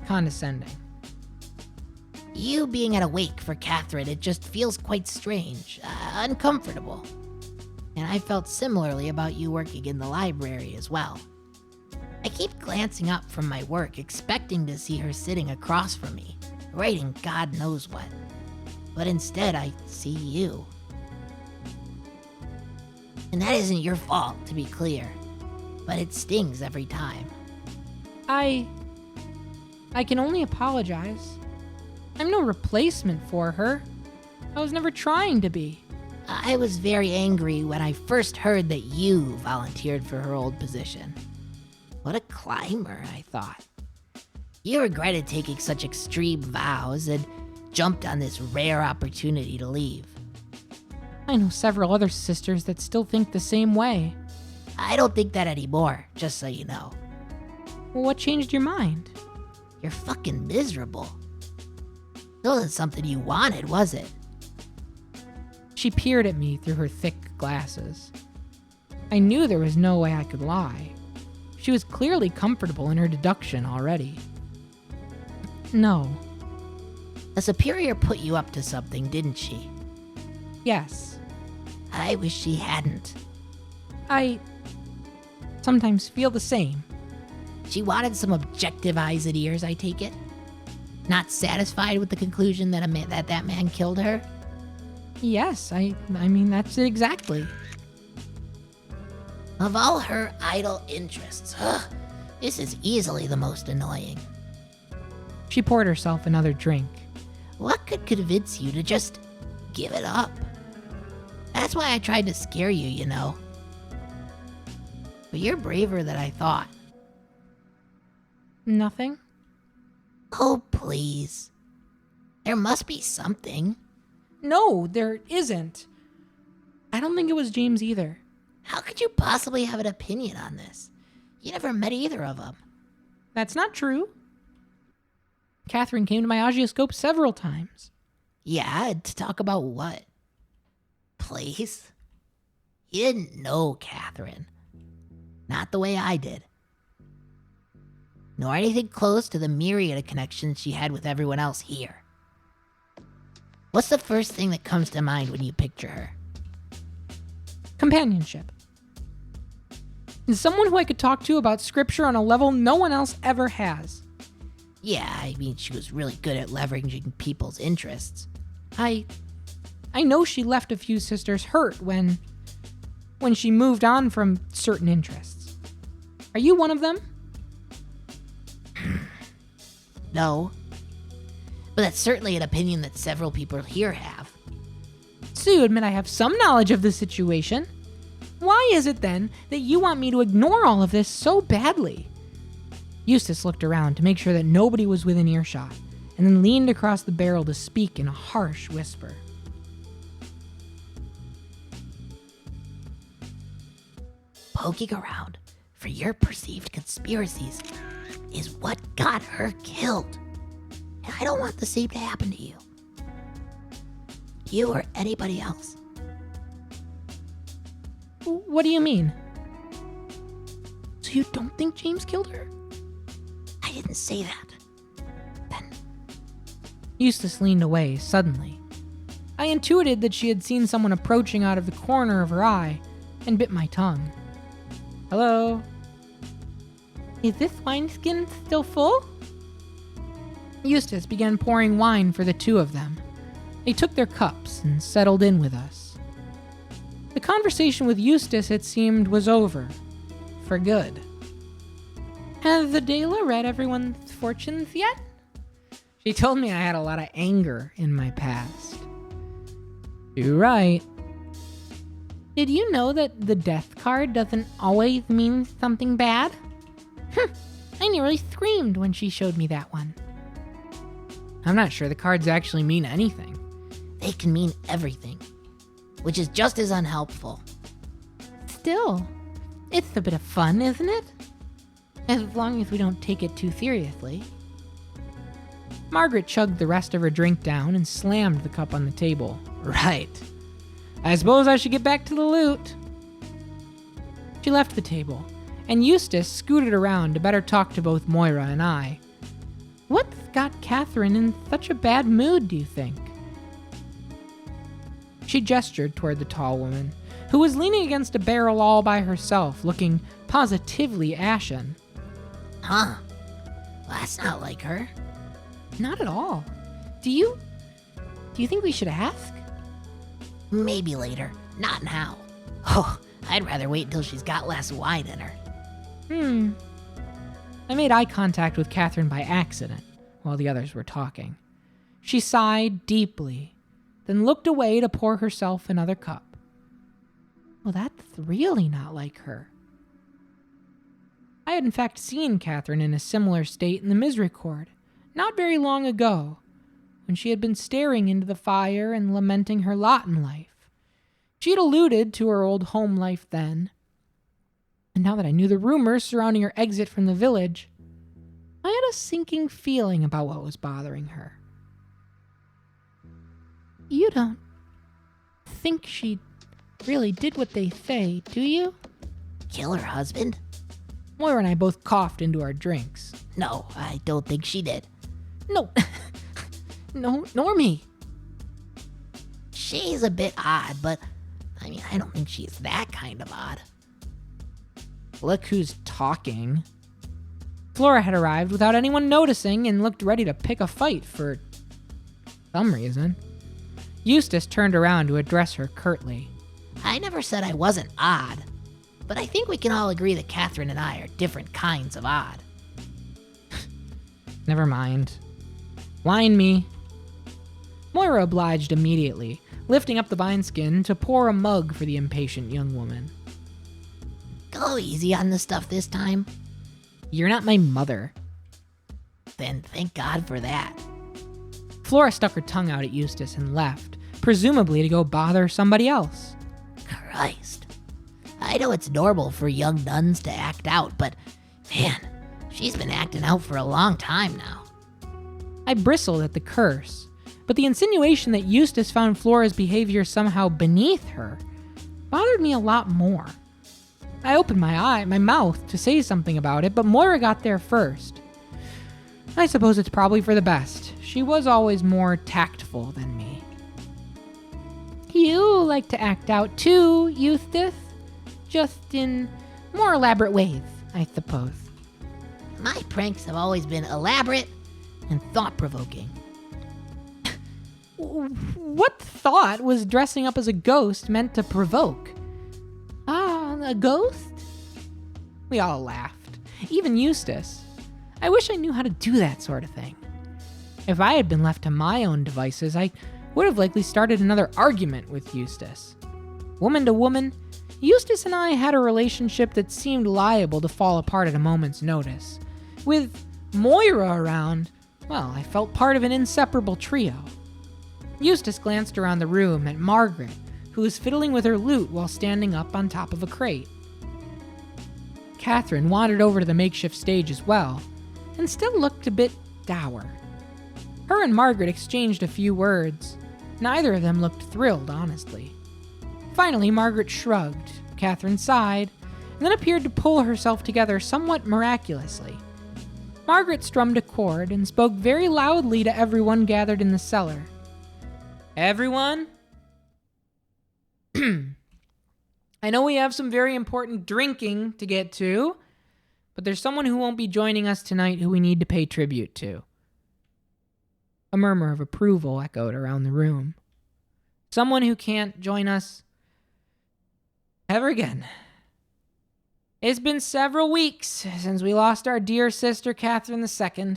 condescending. You being at a wake for Catherine, it just feels quite strange, uncomfortable. And I felt similarly about you working in the library as well. I keep glancing up from my work, expecting to see her sitting across from me, writing God knows what. But instead, I see you. And that isn't your fault, to be clear. But it stings every time. I can only apologize. I'm no replacement for her. I was never trying to be. I was very angry when I first heard that you volunteered for her old position. What a climber, I thought. You regretted taking such extreme vows and jumped on this rare opportunity to leave. I know several other sisters that still think the same way. I don't think that anymore, just so you know. Well, what changed your mind? You're fucking miserable. It wasn't something you wanted, was it? She peered at me through her thick glasses. I knew there was no way I could lie. She was clearly comfortable in her deduction already. No. A superior put you up to something, didn't she? Yes. I wish she hadn't. I sometimes feel the same. She wanted some objective eyes and ears, I take it? Not satisfied with the conclusion that that man killed her? Yes, I mean, that's it exactly. Of all her idle interests, this is easily the most annoying. She poured herself another drink. What could convince you to just give it up? That's why I tried to scare you, you know. But you're braver than I thought. Nothing? Oh, please. There must be something. No, there isn't. I don't think it was James either. How could you possibly have an opinion on this? You never met either of them. That's not true. Catherine came to my augioscope several times. Yeah, to talk about what? Please? You didn't know Catherine. Not the way I did. Nor anything close to the myriad of connections she had with everyone else here. What's the first thing that comes to mind when you picture her? Companionship. And someone who I could talk to about scripture on a level no one else ever has. Yeah, I mean, she was really good at leveraging people's interests. I know she left a few sisters hurt when she moved on from certain interests. Are you one of them? No. But that's certainly an opinion that several people here have. So you admit I have some knowledge of the situation. Why is it then that you want me to ignore all of this so badly? Eustace looked around to make sure that nobody was within earshot, and then leaned across the barrel to speak in a harsh whisper. Poking around for your perceived conspiracies is what got her killed. And I don't want the same to happen to you. You or anybody else. What do you mean? So you don't think James killed her? I didn't say that. Then Eustace leaned away suddenly. I intuited that she had seen someone approaching out of the corner of her eye and bit my tongue. Hello? Is this wineskin still full? Eustace began pouring wine for the two of them. They took their cups and settled in with us. The conversation with Eustace, it seemed, was over. For good. Has Adela read everyone's fortunes yet? She told me I had a lot of anger in my past. You're right. Did you know that the death card doesn't always mean something bad? I nearly screamed when she showed me that one. I'm not sure the cards actually mean anything. they can mean everything, which is just as unhelpful. Still, it's a bit of fun, isn't it? As long as we don't take it too seriously. Margaret chugged the rest of her drink down and slammed the cup on the table. Right. I suppose I should get back to the loot. She left the table, and Eustace scooted around to better talk to both Moira and I. What's got Catherine in such a bad mood, do you think? She gestured toward the tall woman, who was leaning against a barrel all by herself, looking positively ashen. Huh. Well, that's not like her. Not at all. Do you think we should ask? Maybe later. Not now. Oh, I'd rather wait until she's got less wine in her. I made eye contact with Catherine by accident while the others were talking. She sighed deeply, then looked away to pour herself another cup. Well, that's really not like her. I had in fact seen Catherine in a similar state in the Misericorde not very long ago, when she had been staring into the fire and lamenting her lot in life. She had alluded to her old home life then, and now that I knew the rumors surrounding her exit from the village, I had a sinking feeling about what was bothering her. You don't think she really did what they say, do you? Kill her husband? Moira and I both coughed into our drinks. No, I don't think she did. No, no, nor me. She's a bit odd, but I don't think she's that kind of odd. Look who's talking. Flora had arrived without anyone noticing and looked ready to pick a fight for some reason. Eustace turned around to address her curtly. I never said I wasn't odd, but I think we can all agree that Catherine and I are different kinds of odd. Never mind. Line me. Moira obliged immediately, lifting up the wineskin to pour a mug for the impatient young woman. Go easy on the stuff this time. You're not my mother. Then thank God for that. Flora stuck her tongue out at Eustace and left, presumably to go bother somebody else. Christ. I know it's normal for young nuns to act out, but man, she's been acting out for a long time now. I bristled at the curse, but the insinuation that Eustace found Flora's behavior somehow beneath her bothered me a lot more. I opened my mouth to say something about it, but Moira got there first. I suppose it's probably for the best. She was always more tactful than me. You like to act out too, Eustace. Just in more elaborate ways, I suppose. My pranks have always been elaborate and thought-provoking. What thought was dressing up as a ghost meant to provoke? Ah, a ghost? We all laughed, even Eustace. I wish I knew how to do that sort of thing. If I had been left to my own devices, I would have likely started another argument with Eustace. Woman to woman, Eustace and I had a relationship that seemed liable to fall apart at a moment's notice. With Moira around, well, I felt part of an inseparable trio. Eustace glanced around the room at Margaret, who was fiddling with her lute while standing up on top of a crate. Catherine wandered over to the makeshift stage as well, and still looked a bit dour. Her and Margaret exchanged a few words. Neither of them looked thrilled, honestly. Finally, Margaret shrugged, Catherine's side, and then appeared to pull herself together somewhat miraculously. Margaret strummed a chord and spoke very loudly to everyone gathered in the cellar. Everyone? I know we have some very important drinking to get to, but there's someone who won't be joining us tonight who we need to pay tribute to. A murmur of approval echoed around the room. Someone who can't join us ever again. It's been several weeks since we lost our dear sister, Catherine II.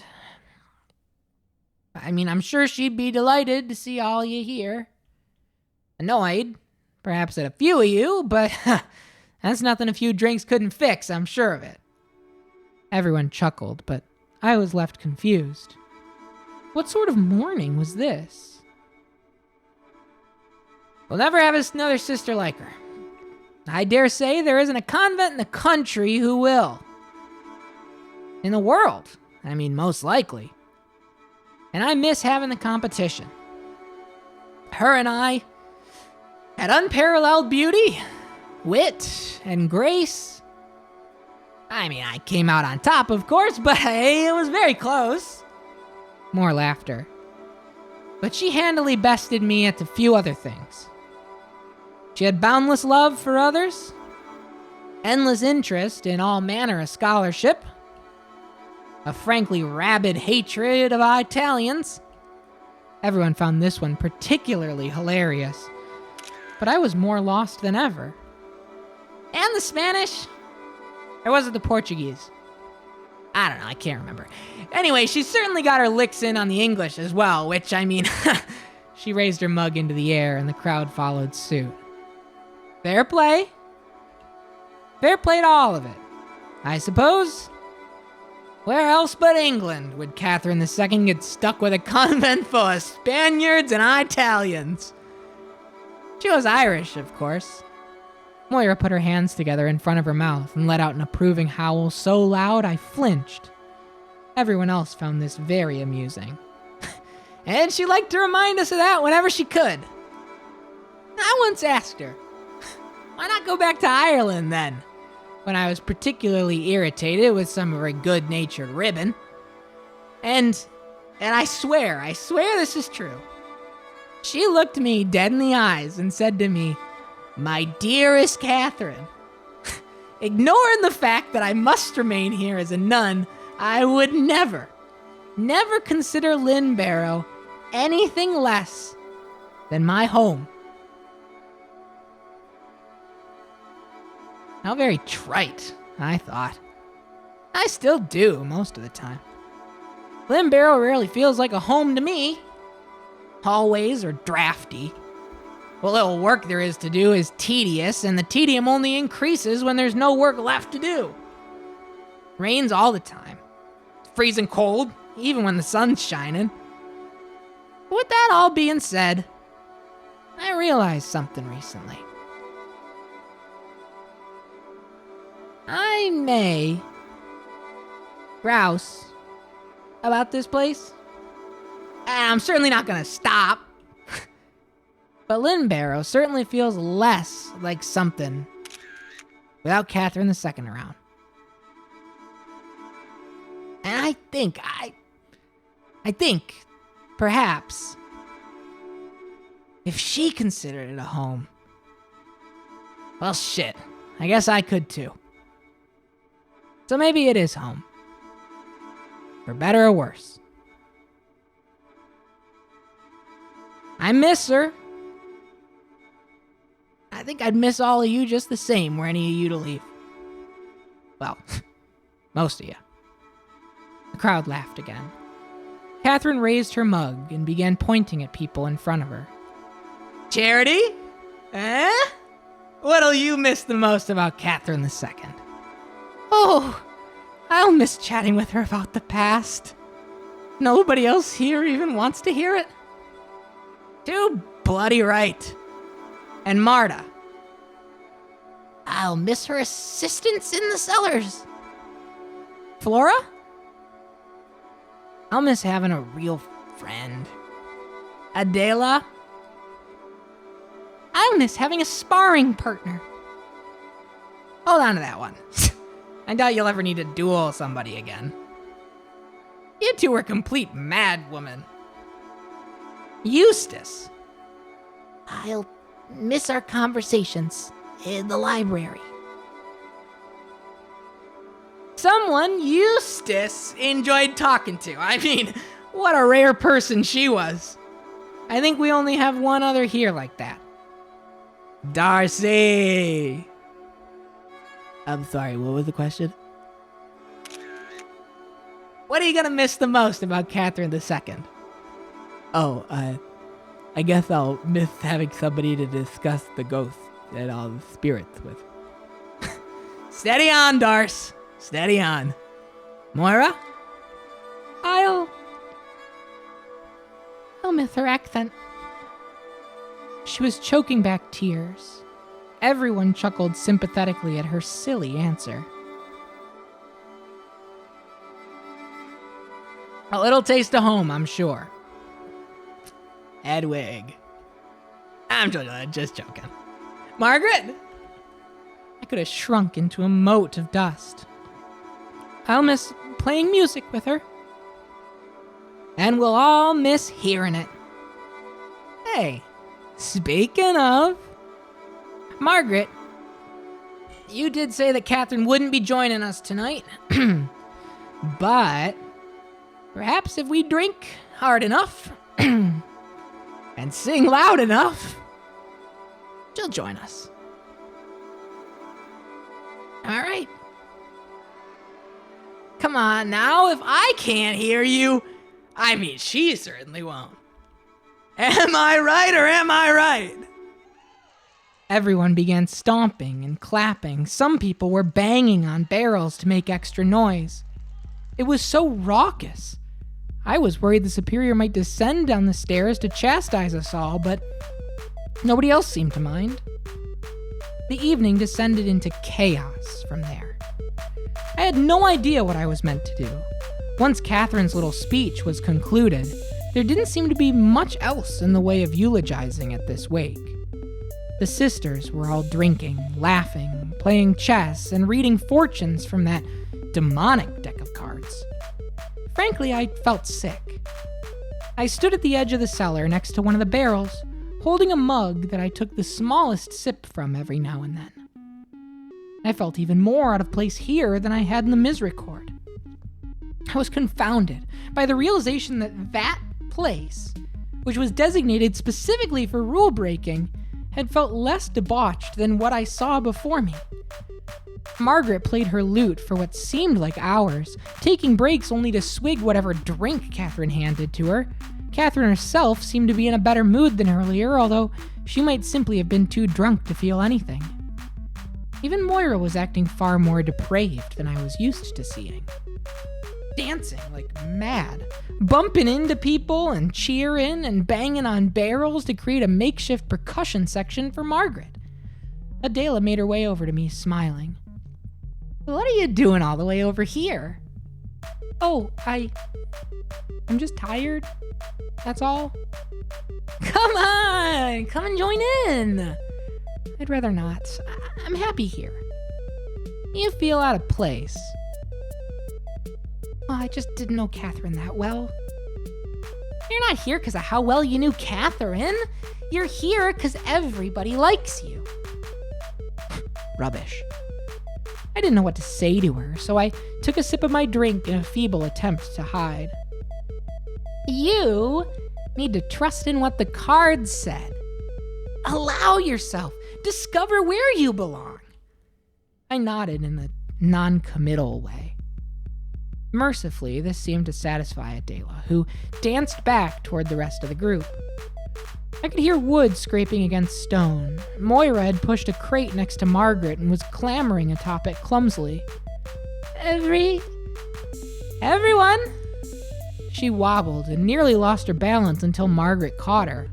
I mean, I'm sure she'd be delighted to see all you here. Annoyed, perhaps at a few of you, but that's nothing a few drinks couldn't fix, I'm sure of it. Everyone chuckled, but I was left confused. What sort of mourning was this? We'll never have another sister like her. I dare say there isn't a convent in the country who will. In the world, I mean, most likely. And I miss having the competition. Her and I had unparalleled beauty, wit, and grace. I mean, I came out on top, of course, but hey, it was very close. More laughter. But she handily bested me at a few other things. She had boundless love for others, endless interest in all manner of scholarship, a frankly rabid hatred of Italians. Everyone found this one particularly hilarious, but I was more lost than ever. And the Spanish? Or was it the Portuguese? I don't know, I can't remember. Anyway, she certainly got her licks in on the English as well, which, I mean, she raised her mug into the air and the crowd followed suit. Fair play. Fair play to all of it, I suppose. Where else but England would Catherine II get stuck with a convent full of Spaniards and Italians? She was Irish, of course. Moira put her hands together in front of her mouth and let out an approving howl so loud I flinched. Everyone else found this very amusing. And she liked to remind us of that whenever she could. I once asked her, why not go back to Ireland then? When I was particularly irritated with some of her good-natured ribbon. And I swear this is true. She looked me dead in the eyes and said to me, my dearest Catherine, ignoring the fact that I must remain here as a nun, I would never consider Lynn Barrow anything less than my home. How very trite, I thought. I still do, most of the time. Lynn Barrow rarely feels like a home to me. Hallways are drafty. What little work there is to do is tedious, and the tedium only increases when there's no work left to do. Rains all the time. It's freezing cold, even when the sun's shining. But with that all being said, I realized something recently. I may grouse about this place. And I'm certainly not gonna stop. But Lynn Barrow certainly feels less like something without Catherine II around. And I think, perhaps, if she considered it a home, well, shit, I guess I could too. So maybe it is home. For better or worse. I miss her. I think I'd miss all of you just the same were any of you to leave. Well, most of you. The crowd laughed again. Catherine raised her mug and began pointing at people in front of her. Charity? Eh? What'll you miss the most about Catherine II? Oh, I'll miss chatting with her about the past. Nobody else here even wants to hear it. Too bloody right. And Marta. I'll miss her assistance in the cellars. Flora? I'll miss having a real friend. Adela? I'll miss having a sparring partner. Hold on to that one. I doubt you'll ever need to duel somebody again. You two were complete mad women. Eustace. I'll miss our conversations in the library. Someone Eustace enjoyed talking to. I mean, what a rare person she was. I think we only have one other here like that. Darcy. I'm sorry, what was the question? What are you gonna miss the most about Catherine II? Oh, I guess I'll miss having somebody to discuss the ghosts and all the spirits with. Steady on, Darce. Steady on. Moira? I'll miss her accent. She was choking back tears. Everyone chuckled sympathetically at her silly answer. A little taste of home, I'm sure. Hedwig. I'm just joking. Margaret? I could have shrunk into a mote of dust. I'll miss playing music with her. And we'll all miss hearing it. Hey, speaking of... Margaret, you did say that Catherine wouldn't be joining us tonight. But perhaps if we drink hard enough and sing loud enough, she'll join us. All right. Come on now, if I can't hear you, I mean, she certainly won't. Am I right or am I right? Everyone began stomping and clapping. Some people were banging on barrels to make extra noise. It was so raucous. I was worried the superior might descend down the stairs to chastise us all, but nobody else seemed to mind. The evening descended into chaos from there. I had no idea what I was meant to do. Once Catherine's little speech was concluded, there didn't seem to be much else in the way of eulogizing at this wake. The sisters were all drinking, laughing, playing chess, and reading fortunes from that demonic deck of cards. Frankly, I felt sick. I stood at the edge of the cellar next to one of the barrels, holding a mug that I took the smallest sip from every now and then. I felt even more out of place here than I had in the Misericorde. I was confounded by the realization that that place, which was designated specifically for rule breaking, had felt less debauched than what I saw before me. Margaret played her lute for what seemed like hours, taking breaks only to swig whatever drink Catherine handed to her. Catherine herself seemed to be in a better mood than earlier, although she might simply have been too drunk to feel anything. Even Moira was acting far more depraved than I was used to seeing. Dancing like mad, bumping into people and cheering and banging on barrels to create a makeshift percussion section for Margaret. Adela made her way over to me, smiling. "What are you doing all the way over here?" "Oh, I'm just tired. That's all." "Come on, come and join in." "I'd rather not. I'm happy here." "You feel out of place." "Oh, I just didn't know Catherine that well." "You're not here because of how well you knew Catherine. You're here because everybody likes you." Rubbish. I didn't know what to say to her, so I took a sip of my drink in a feeble attempt to hide. "You need to trust in what the cards said. Allow yourself. Discover where you belong." I nodded in a non-committal way. Mercifully, this seemed to satisfy Adela, who danced back toward the rest of the group. I could hear wood scraping against stone. Moira had pushed a crate next to Margaret and was clambering atop it clumsily. Everyone! She wobbled and nearly lost her balance until Margaret caught her.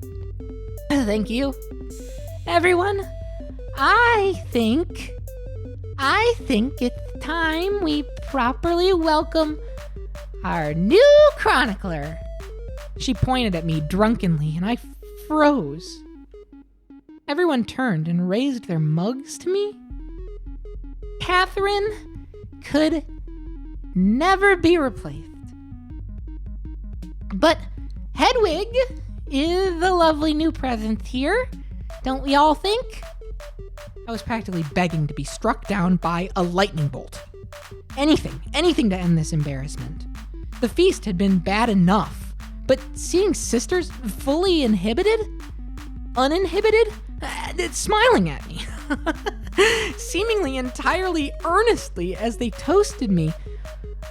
"Thank you. Everyone, I think it's time we properly welcome our new chronicler." She pointed at me drunkenly, and I froze. Everyone turned and raised their mugs to me. Catherine could never be replaced. But Hedwig is the lovely new presence here, don't we all think? I was practically begging to be struck down by a lightning bolt. Anything to end this embarrassment. The feast had been bad enough, but seeing sisters fully uninhibited, smiling at me, seemingly entirely earnestly as they toasted me,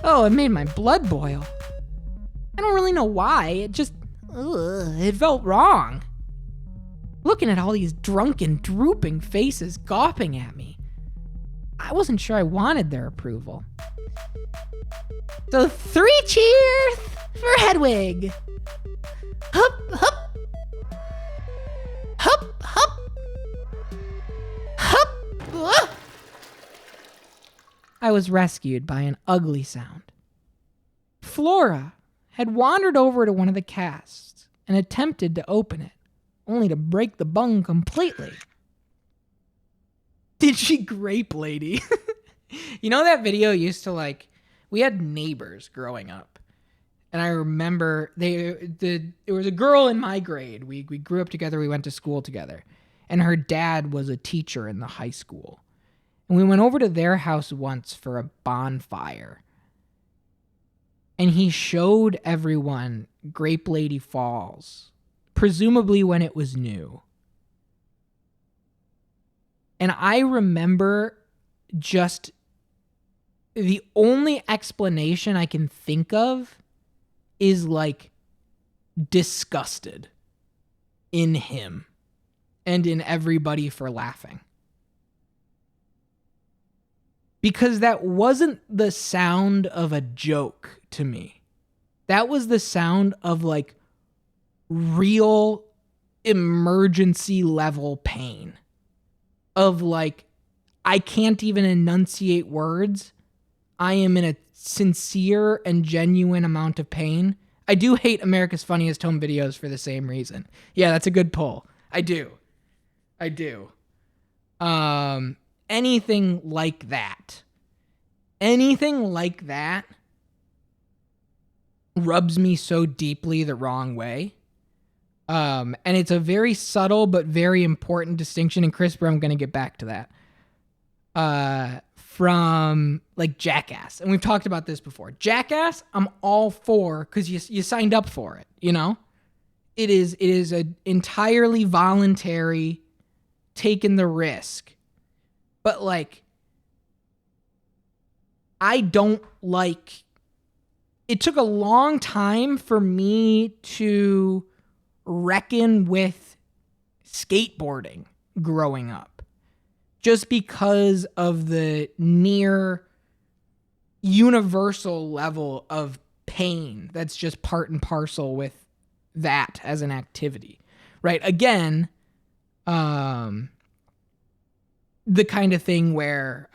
it made my blood boil. I don't really know why, it felt wrong. Looking at all these drunken, drooping faces gawping at me, I wasn't sure I wanted their approval. So 3 cheers for Hedwig! Hup, hup! Hup, hup! Hup! I was rescued by an ugly sound. Flora had wandered over to one of the casks and attempted to open it, only to break the bung completely. Did she grape lady? You know that video used to we had neighbors growing up. And I remember there was a girl in my grade. We grew up together, we went to school together. And her dad was a teacher in the high school. And we went over to their house once for a bonfire. And he showed everyone Grape Lady Falls, presumably when it was new. And I remember just the only explanation I can think of is disgusted in him and in everybody for laughing. Because that wasn't the sound of a joke to me. That was the sound of real emergency level pain. Of I can't even enunciate words. I am in a sincere and genuine amount of pain. I do hate America's Funniest Home Videos for the same reason. Yeah, that's a good pull. I do. Anything like that rubs me so deeply the wrong way. And it's a very subtle but very important distinction. And CRISPR, I'm going to get back to that. From Jackass. And we've talked about this before. Jackass, I'm all for because you signed up for it, you know? It is an entirely voluntary, taking the risk. But I don't it took a long time for me to reckon with skateboarding growing up. Just because of the near universal level of pain that's just part and parcel with that as an activity, right? Again, the kind of thing where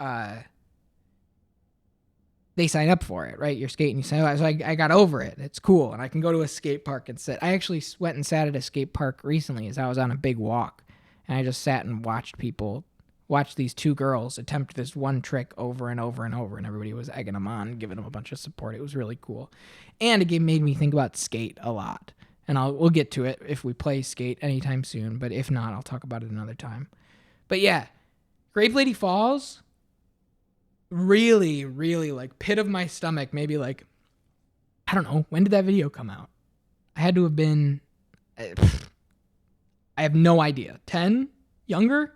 they sign up for it, right? You're skating, you say, so I got over it. It's cool. And I can go to a skate park and sit. I actually went and sat at a skate park recently as I was on a big walk. And I just sat and watched these 2 girls attempt this one trick over and over and over. And everybody was egging them on, giving them a bunch of support. It was really cool. And it made me think about skate a lot. And we'll get to it if we play skate anytime soon. But if not, I'll talk about it another time. But yeah, Grape Lady Falls, really, really pit of my stomach. Maybe I don't know, when did that video come out? I had to have been, I have no idea, 10, younger.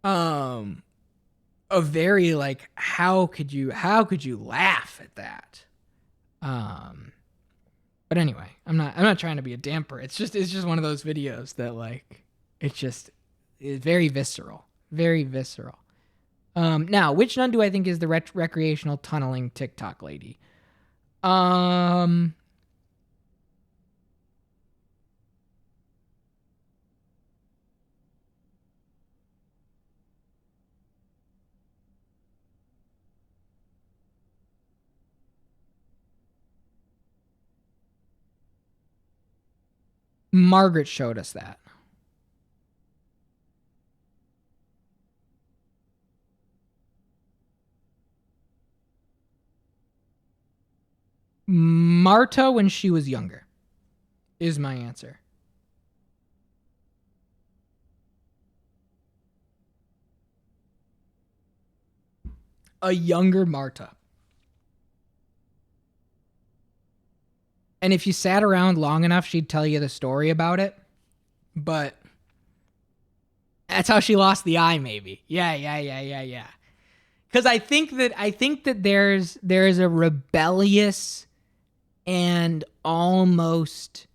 A very how could you laugh at that? But anyway, I'm not trying to be a damper. It's just one of those videos that it's very visceral, very visceral. Now, which nun do I think is the recreational tunneling TikTok lady? Margaret showed us that. Marta when she was younger is my answer. A younger Marta. And if you sat around long enough, she'd tell you the story about it. But that's how she lost the eye, maybe. Yeah. Because I think that there's a rebellious and almost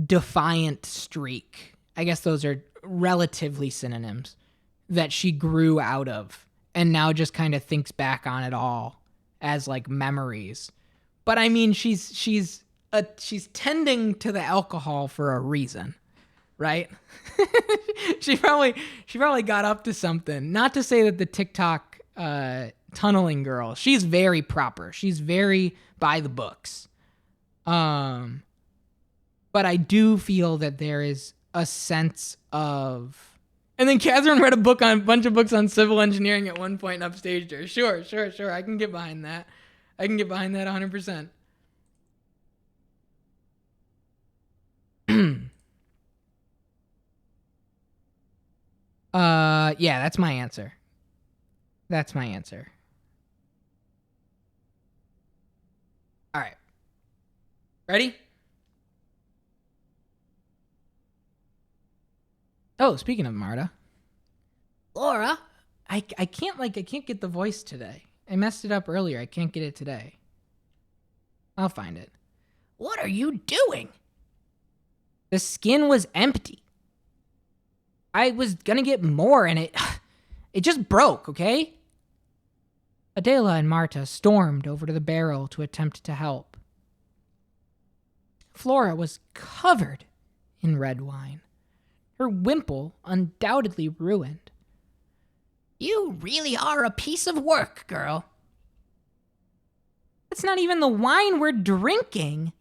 defiant streak. I guess those are relatively synonyms that she grew out of and now just kind of thinks back on it all as like memories. But I mean, she's tending to the alcohol for a reason, right? she probably got up to something. Not to say that the TikTok tunneling girl, she's very proper. She's very by the books. But I do feel that there is a sense of. And then Catherine read a bunch of books on civil engineering at one point and upstaged her. Sure. I can get behind that. 100%. Yeah, that's my answer. All right. Ready? Oh, speaking of Marta. Flora? I can't get the voice today. I messed it up earlier. I can't get it today. I'll find it. What are you doing? The skin was empty. I was gonna get more and it just broke, okay? Adela and Marta stormed over to the barrel to attempt to help. Flora was covered in red wine, her wimple undoubtedly ruined. You really are a piece of work, girl. That's not even the wine we're drinking.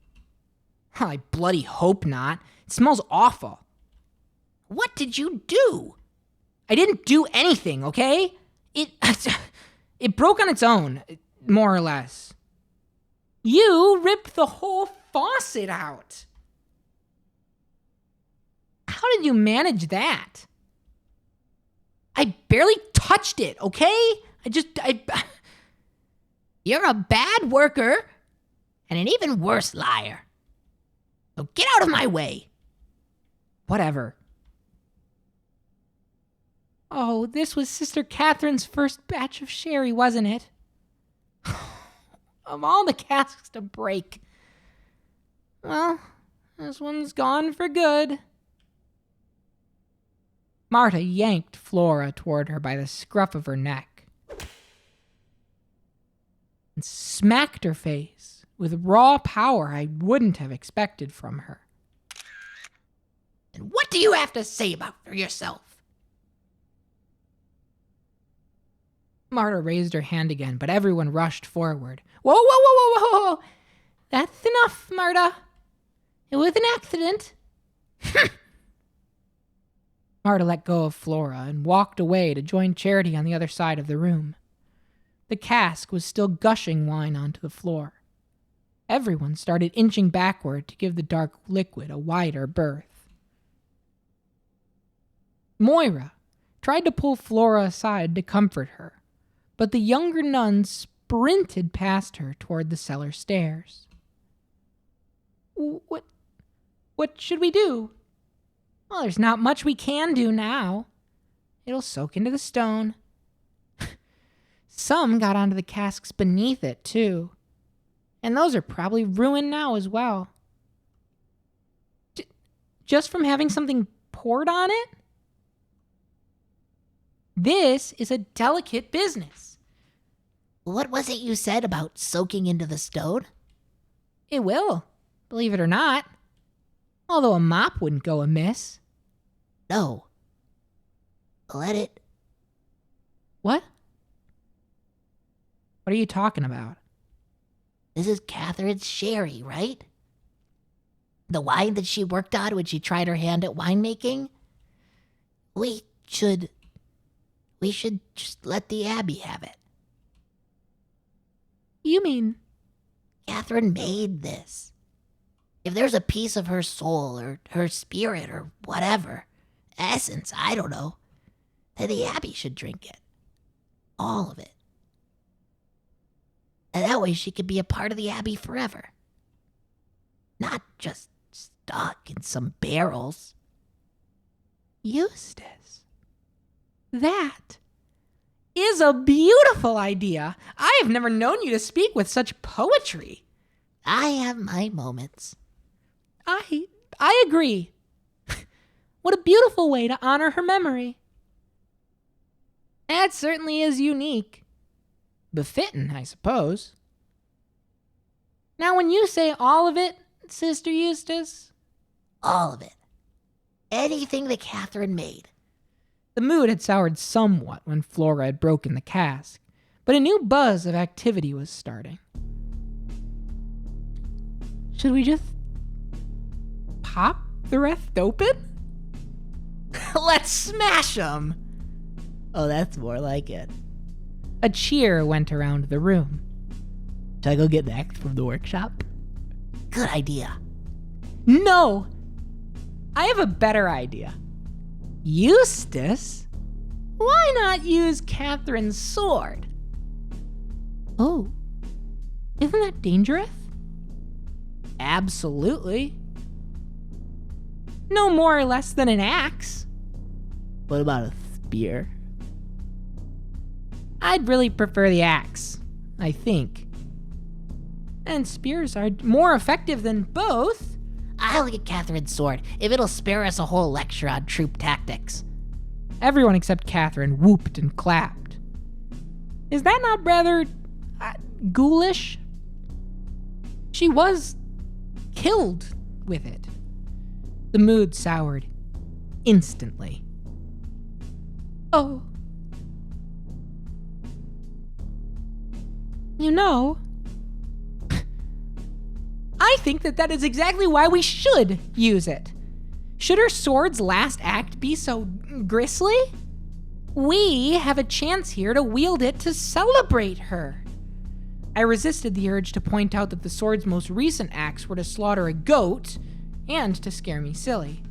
I bloody hope not. It smells awful. What did you do? I didn't do anything, okay? It broke on its own, more or less. You ripped the whole faucet out. How did you manage that? I barely touched it, okay? You're a bad worker and an even worse liar. So get out of my way. Whatever. Oh, this was Sister Catherine's first batch of sherry, wasn't it? Of all the casks to break. Well, this one's gone for good. Marta yanked Flora toward her by the scruff of her neck and smacked her face with raw power I wouldn't have expected from her. And what do you have to say about for yourself? Marta raised her hand again, but everyone rushed forward. Whoa. That's enough, Marta. It was an accident. Marta let go of Flora and walked away to join Charity on the other side of the room. The cask was still gushing wine onto the floor. Everyone started inching backward to give the dark liquid a wider berth. Moira tried to pull Flora aside to comfort her, but the younger nun sprinted past her toward the cellar stairs. What should we do? Well, there's not much we can do now. It'll soak into the stone. Some got onto the casks beneath it, too. And those are probably ruined now as well. Just from having something poured on it? This is a delicate business. What was it you said about soaking into the stone? It will, believe it or not. Although a mop wouldn't go amiss. No. Let it. What? What are you talking about? This is Catherine's sherry, right? The wine that she worked on when she tried her hand at winemaking? We should just let the Abbey have it. You mean? Catherine made this. If there's a piece of her soul or her spirit or whatever, essence, I don't know, then the Abbey should drink it. All of it. And that way she could be a part of the Abbey forever. Not just stuck in some barrels. Eustace. That is a beautiful idea. I have never known you to speak with such poetry. I have my moments. I agree. What a beautiful way to honor her memory. That certainly is unique. Befitting, I suppose. Now, when you say all of it, Sister Eustace... All of it. Anything that Catherine made. The mood had soured somewhat when Flora had broken the cask, but a new buzz of activity was starting. Should we just pop the rest open? Let's smash 'em! Oh, that's more like it. A cheer went around the room. Should I go get the axe from the workshop? Good idea. No! I have a better idea. Eustace? Why not use Catherine's sword? Oh, isn't that dangerous? Absolutely. No more or less than an axe. What about a spear? I'd really prefer the axe, I think. And spears are more effective than both. I'll get Catherine's sword if it'll spare us a whole lecture on troop tactics. Everyone except Catherine whooped and clapped. Is that not rather ghoulish? She was killed with it. The mood soured instantly. Oh. You know, I think that is exactly why we should use it. Should her sword's last act be so grisly? We have a chance here to wield it to celebrate her. I resisted the urge to point out that the sword's most recent acts were to slaughter a goat and to scare me silly.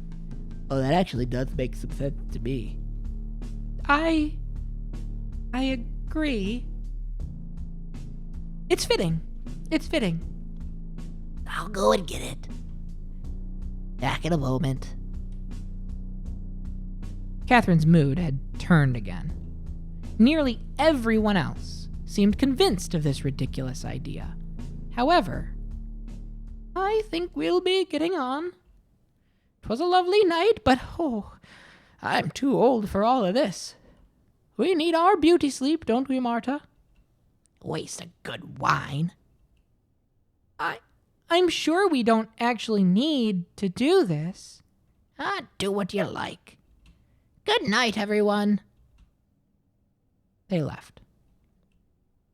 Oh, that actually does make some sense to me. I agree. It's fitting. It's fitting. I'll go and get it. Back in a moment. Catherine's mood had turned again. Nearly everyone else seemed convinced of this ridiculous idea. However, I think we'll be getting on. 'Twas a lovely night, but I'm too old for all of this. We need our beauty sleep, don't we, Marta? Waste of good wine. I'm sure we don't actually need to do this. Do what you like. Good night, everyone. They left.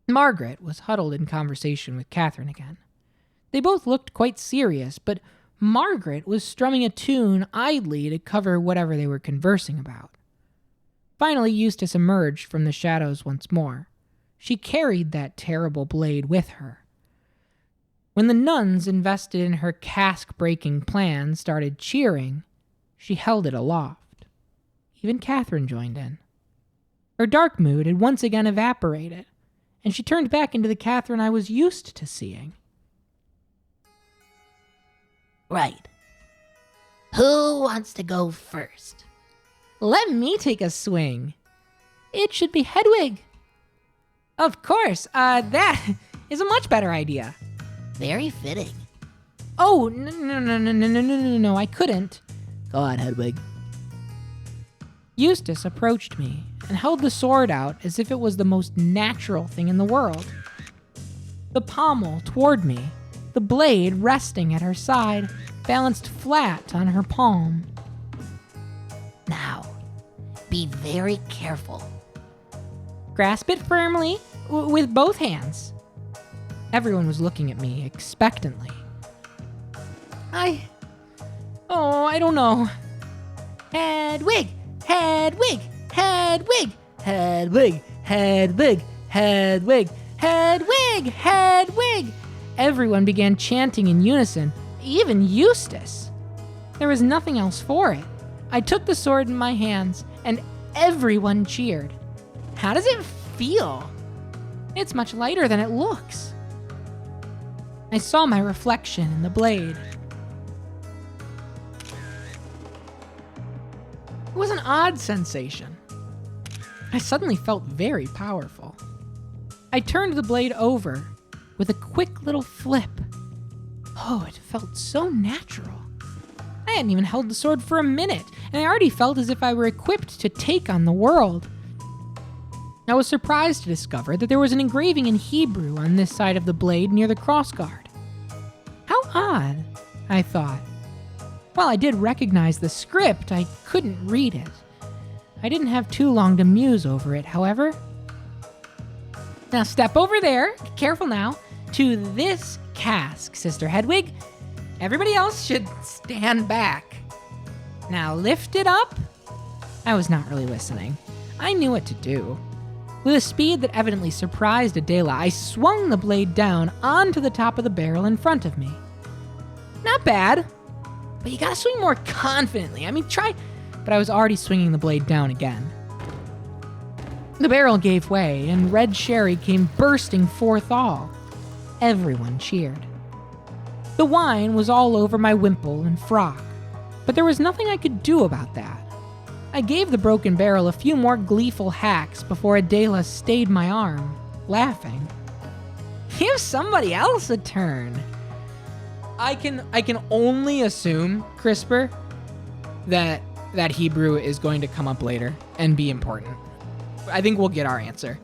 Margaret was huddled in conversation with Catherine again. They both looked quite serious, but Margaret was strumming a tune idly to cover whatever they were conversing about. Finally, Eustace emerged from the shadows once more. She carried that terrible blade with her. When the nuns invested in her cask-breaking plan started cheering, she held it aloft. Even Catherine joined in. Her dark mood had once again evaporated, and she turned back into the Catherine I was used to seeing. Right. Who wants to go first? Let me take a swing. It should be Hedwig. Of course, that is a much better idea. Very fitting. Oh, no, I couldn't. Go on, Hedwig. Eustace approached me and held the sword out as if it was the most natural thing in the world. The pommel toward me, the blade resting at her side, balanced flat on her palm. Now, be very careful. Grasp it firmly with both hands. Everyone was looking at me expectantly. I don't know. Hedwig! Hedwig! Hedwig! Hedwig! Hedwig! Hedwig! Hedwig! Hedwig! Everyone began chanting in unison, even Eustace. There was nothing else for it. I took the sword in my hands, and everyone cheered. How does it feel? It's much lighter than it looks. I saw my reflection in the blade. It was an odd sensation. I suddenly felt very powerful. I turned the blade over with a quick little flip. Oh, it felt so natural. I hadn't even held the sword for a minute, and I already felt as if I were equipped to take on the world. I was surprised to discover that there was an engraving in Hebrew on this side of the blade near the crossguard. How odd, I thought. While I did recognize the script, I couldn't read it. I didn't have too long to muse over it, however. Now step over there, careful now, to this cask, Sister Hedwig. Everybody else should stand back. Now lift it up. I was not really listening. I knew what to do. With a speed that evidently surprised Adela, I swung the blade down onto the top of the barrel in front of me. Not bad, but you gotta swing more confidently. I mean, try. But I was already swinging the blade down again. The barrel gave way, and red sherry came bursting forth all. Everyone cheered. The wine was all over my wimple and frock, but there was nothing I could do about that. I gave the broken barrel a few more gleeful hacks before Adela stayed my arm, laughing. Give somebody else a turn. I can only assume, Crisper, that Hebrew is going to come up later and be important. I think we'll get our answer.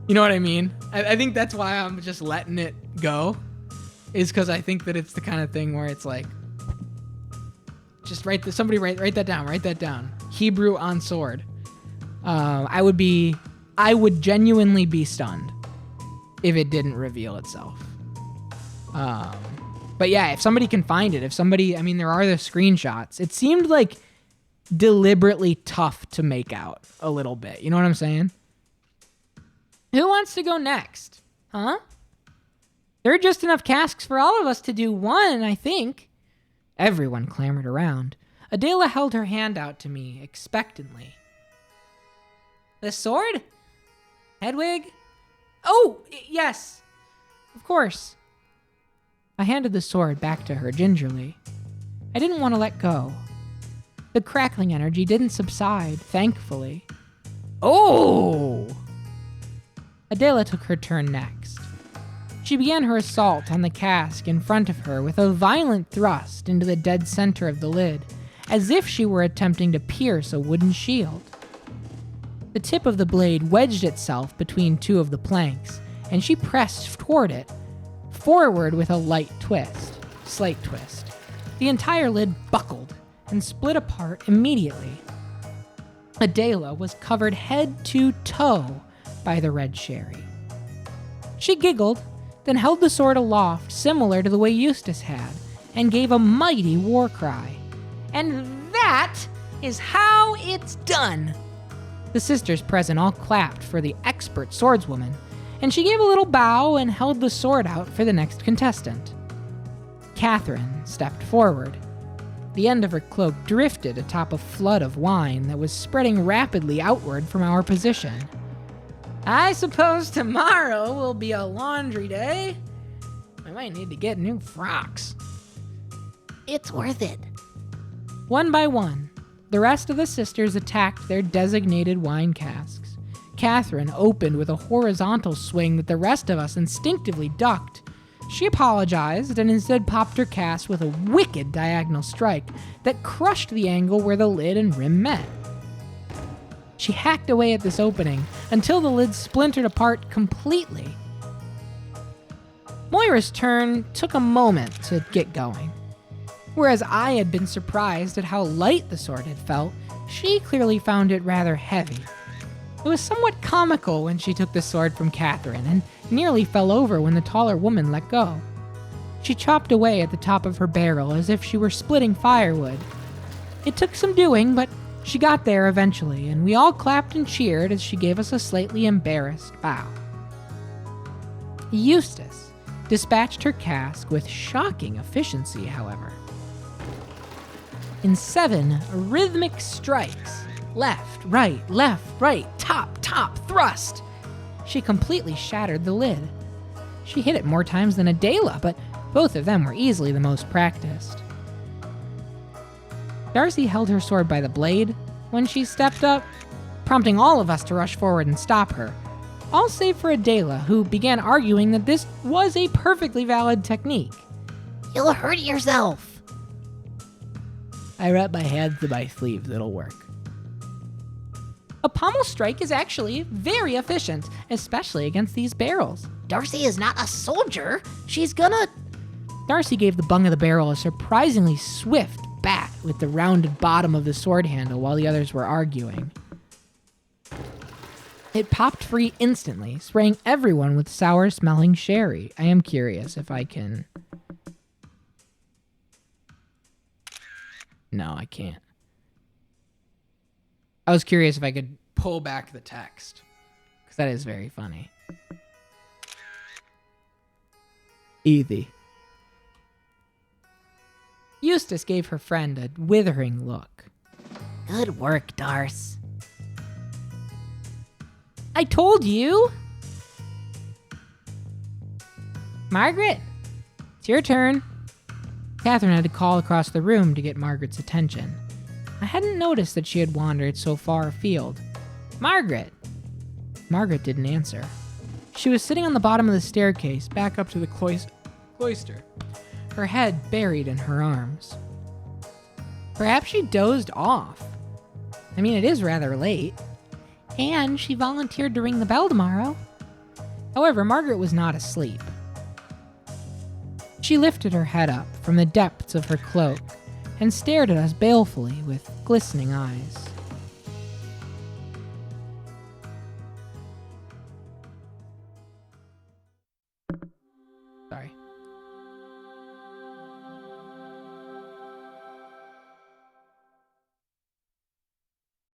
You know what I mean? I think that's why I'm just letting it go, is because I think that it's the kind of thing where it's like, just write that down. Hebrew on sword. I would genuinely be stunned if it didn't reveal itself. But yeah, if somebody can find it, there are the screenshots. It seemed like deliberately tough to make out a little bit. You know what I'm saying? Who wants to go next? Huh? There are just enough casks for all of us to do one, I think. Everyone clamored around. Adela held her hand out to me expectantly. The sword? Hedwig? Oh, yes. Of course. I handed the sword back to her gingerly. I didn't want to let go. The crackling energy didn't subside, thankfully. Oh! Adela took her turn next. She began her assault on the cask in front of her with a violent thrust into the dead center of the lid, as if she were attempting to pierce a wooden shield. The tip of the blade wedged itself between two of the planks, and she pressed toward it, forward with a slight twist. The entire lid buckled and split apart immediately. Adela was covered head to toe by the red sherry. She giggled, then held the sword aloft similar to the way Eustace had, and gave a mighty war cry. And that is how it's done! The sisters present all clapped for the expert swordswoman, and she gave a little bow and held the sword out for the next contestant. Catherine stepped forward. The end of her cloak drifted atop a flood of wine that was spreading rapidly outward from our position. I suppose tomorrow will be a laundry day. I might need to get new frocks. It's worth it. One by one, the rest of the sisters attacked their designated wine casks. Catherine opened with a horizontal swing that the rest of us instinctively ducked. She apologized and instead popped her cask with a wicked diagonal strike that crushed the angle where the lid and rim met. She hacked away at this opening until the lid splintered apart completely. Moira's turn took a moment to get going. Whereas I had been surprised at how light the sword had felt, she clearly found it rather heavy. It was somewhat comical when she took the sword from Catherine and nearly fell over when the taller woman let go. She chopped away at the top of her barrel as if she were splitting firewood. It took some doing, but she got there eventually, and we all clapped and cheered as she gave us a slightly embarrassed bow. Eustace dispatched her cask with shocking efficiency, however. In 7 rhythmic strikes, left, right, top, thrust, she completely shattered the lid. She hit it more times than Adela, but both of them were easily the most practiced. Darcy held her sword by the blade when she stepped up, prompting all of us to rush forward and stop her, all save for Adela, who began arguing that this was a perfectly valid technique. You'll hurt yourself. I wrap my hands to my sleeves, it'll work. A pommel strike is actually very efficient, especially against these barrels. Darcy is not a soldier. She's gonna... Darcy gave the bung of the barrel a surprisingly swift bat with the rounded bottom of the sword handle while the others were arguing. It popped free instantly, spraying everyone with sour-smelling sherry. I am curious if I can... No, I can't. I was curious if I could pull back the text, because that is very funny. Easy. Eustace gave her friend a withering look. Good work, Darce. I told you! Margaret, it's your turn. Catherine had to call across the room to get Margaret's attention. I hadn't noticed that she had wandered so far afield. Margaret! Margaret didn't answer. She was sitting on the bottom of the staircase, back up to the cloister, her head buried in her arms. Perhaps she dozed off. I mean, it is rather late. And she volunteered to ring the bell tomorrow. However, Margaret was not asleep. She lifted her head up from the depths of her cloak and stared at us balefully with glistening eyes. Sorry.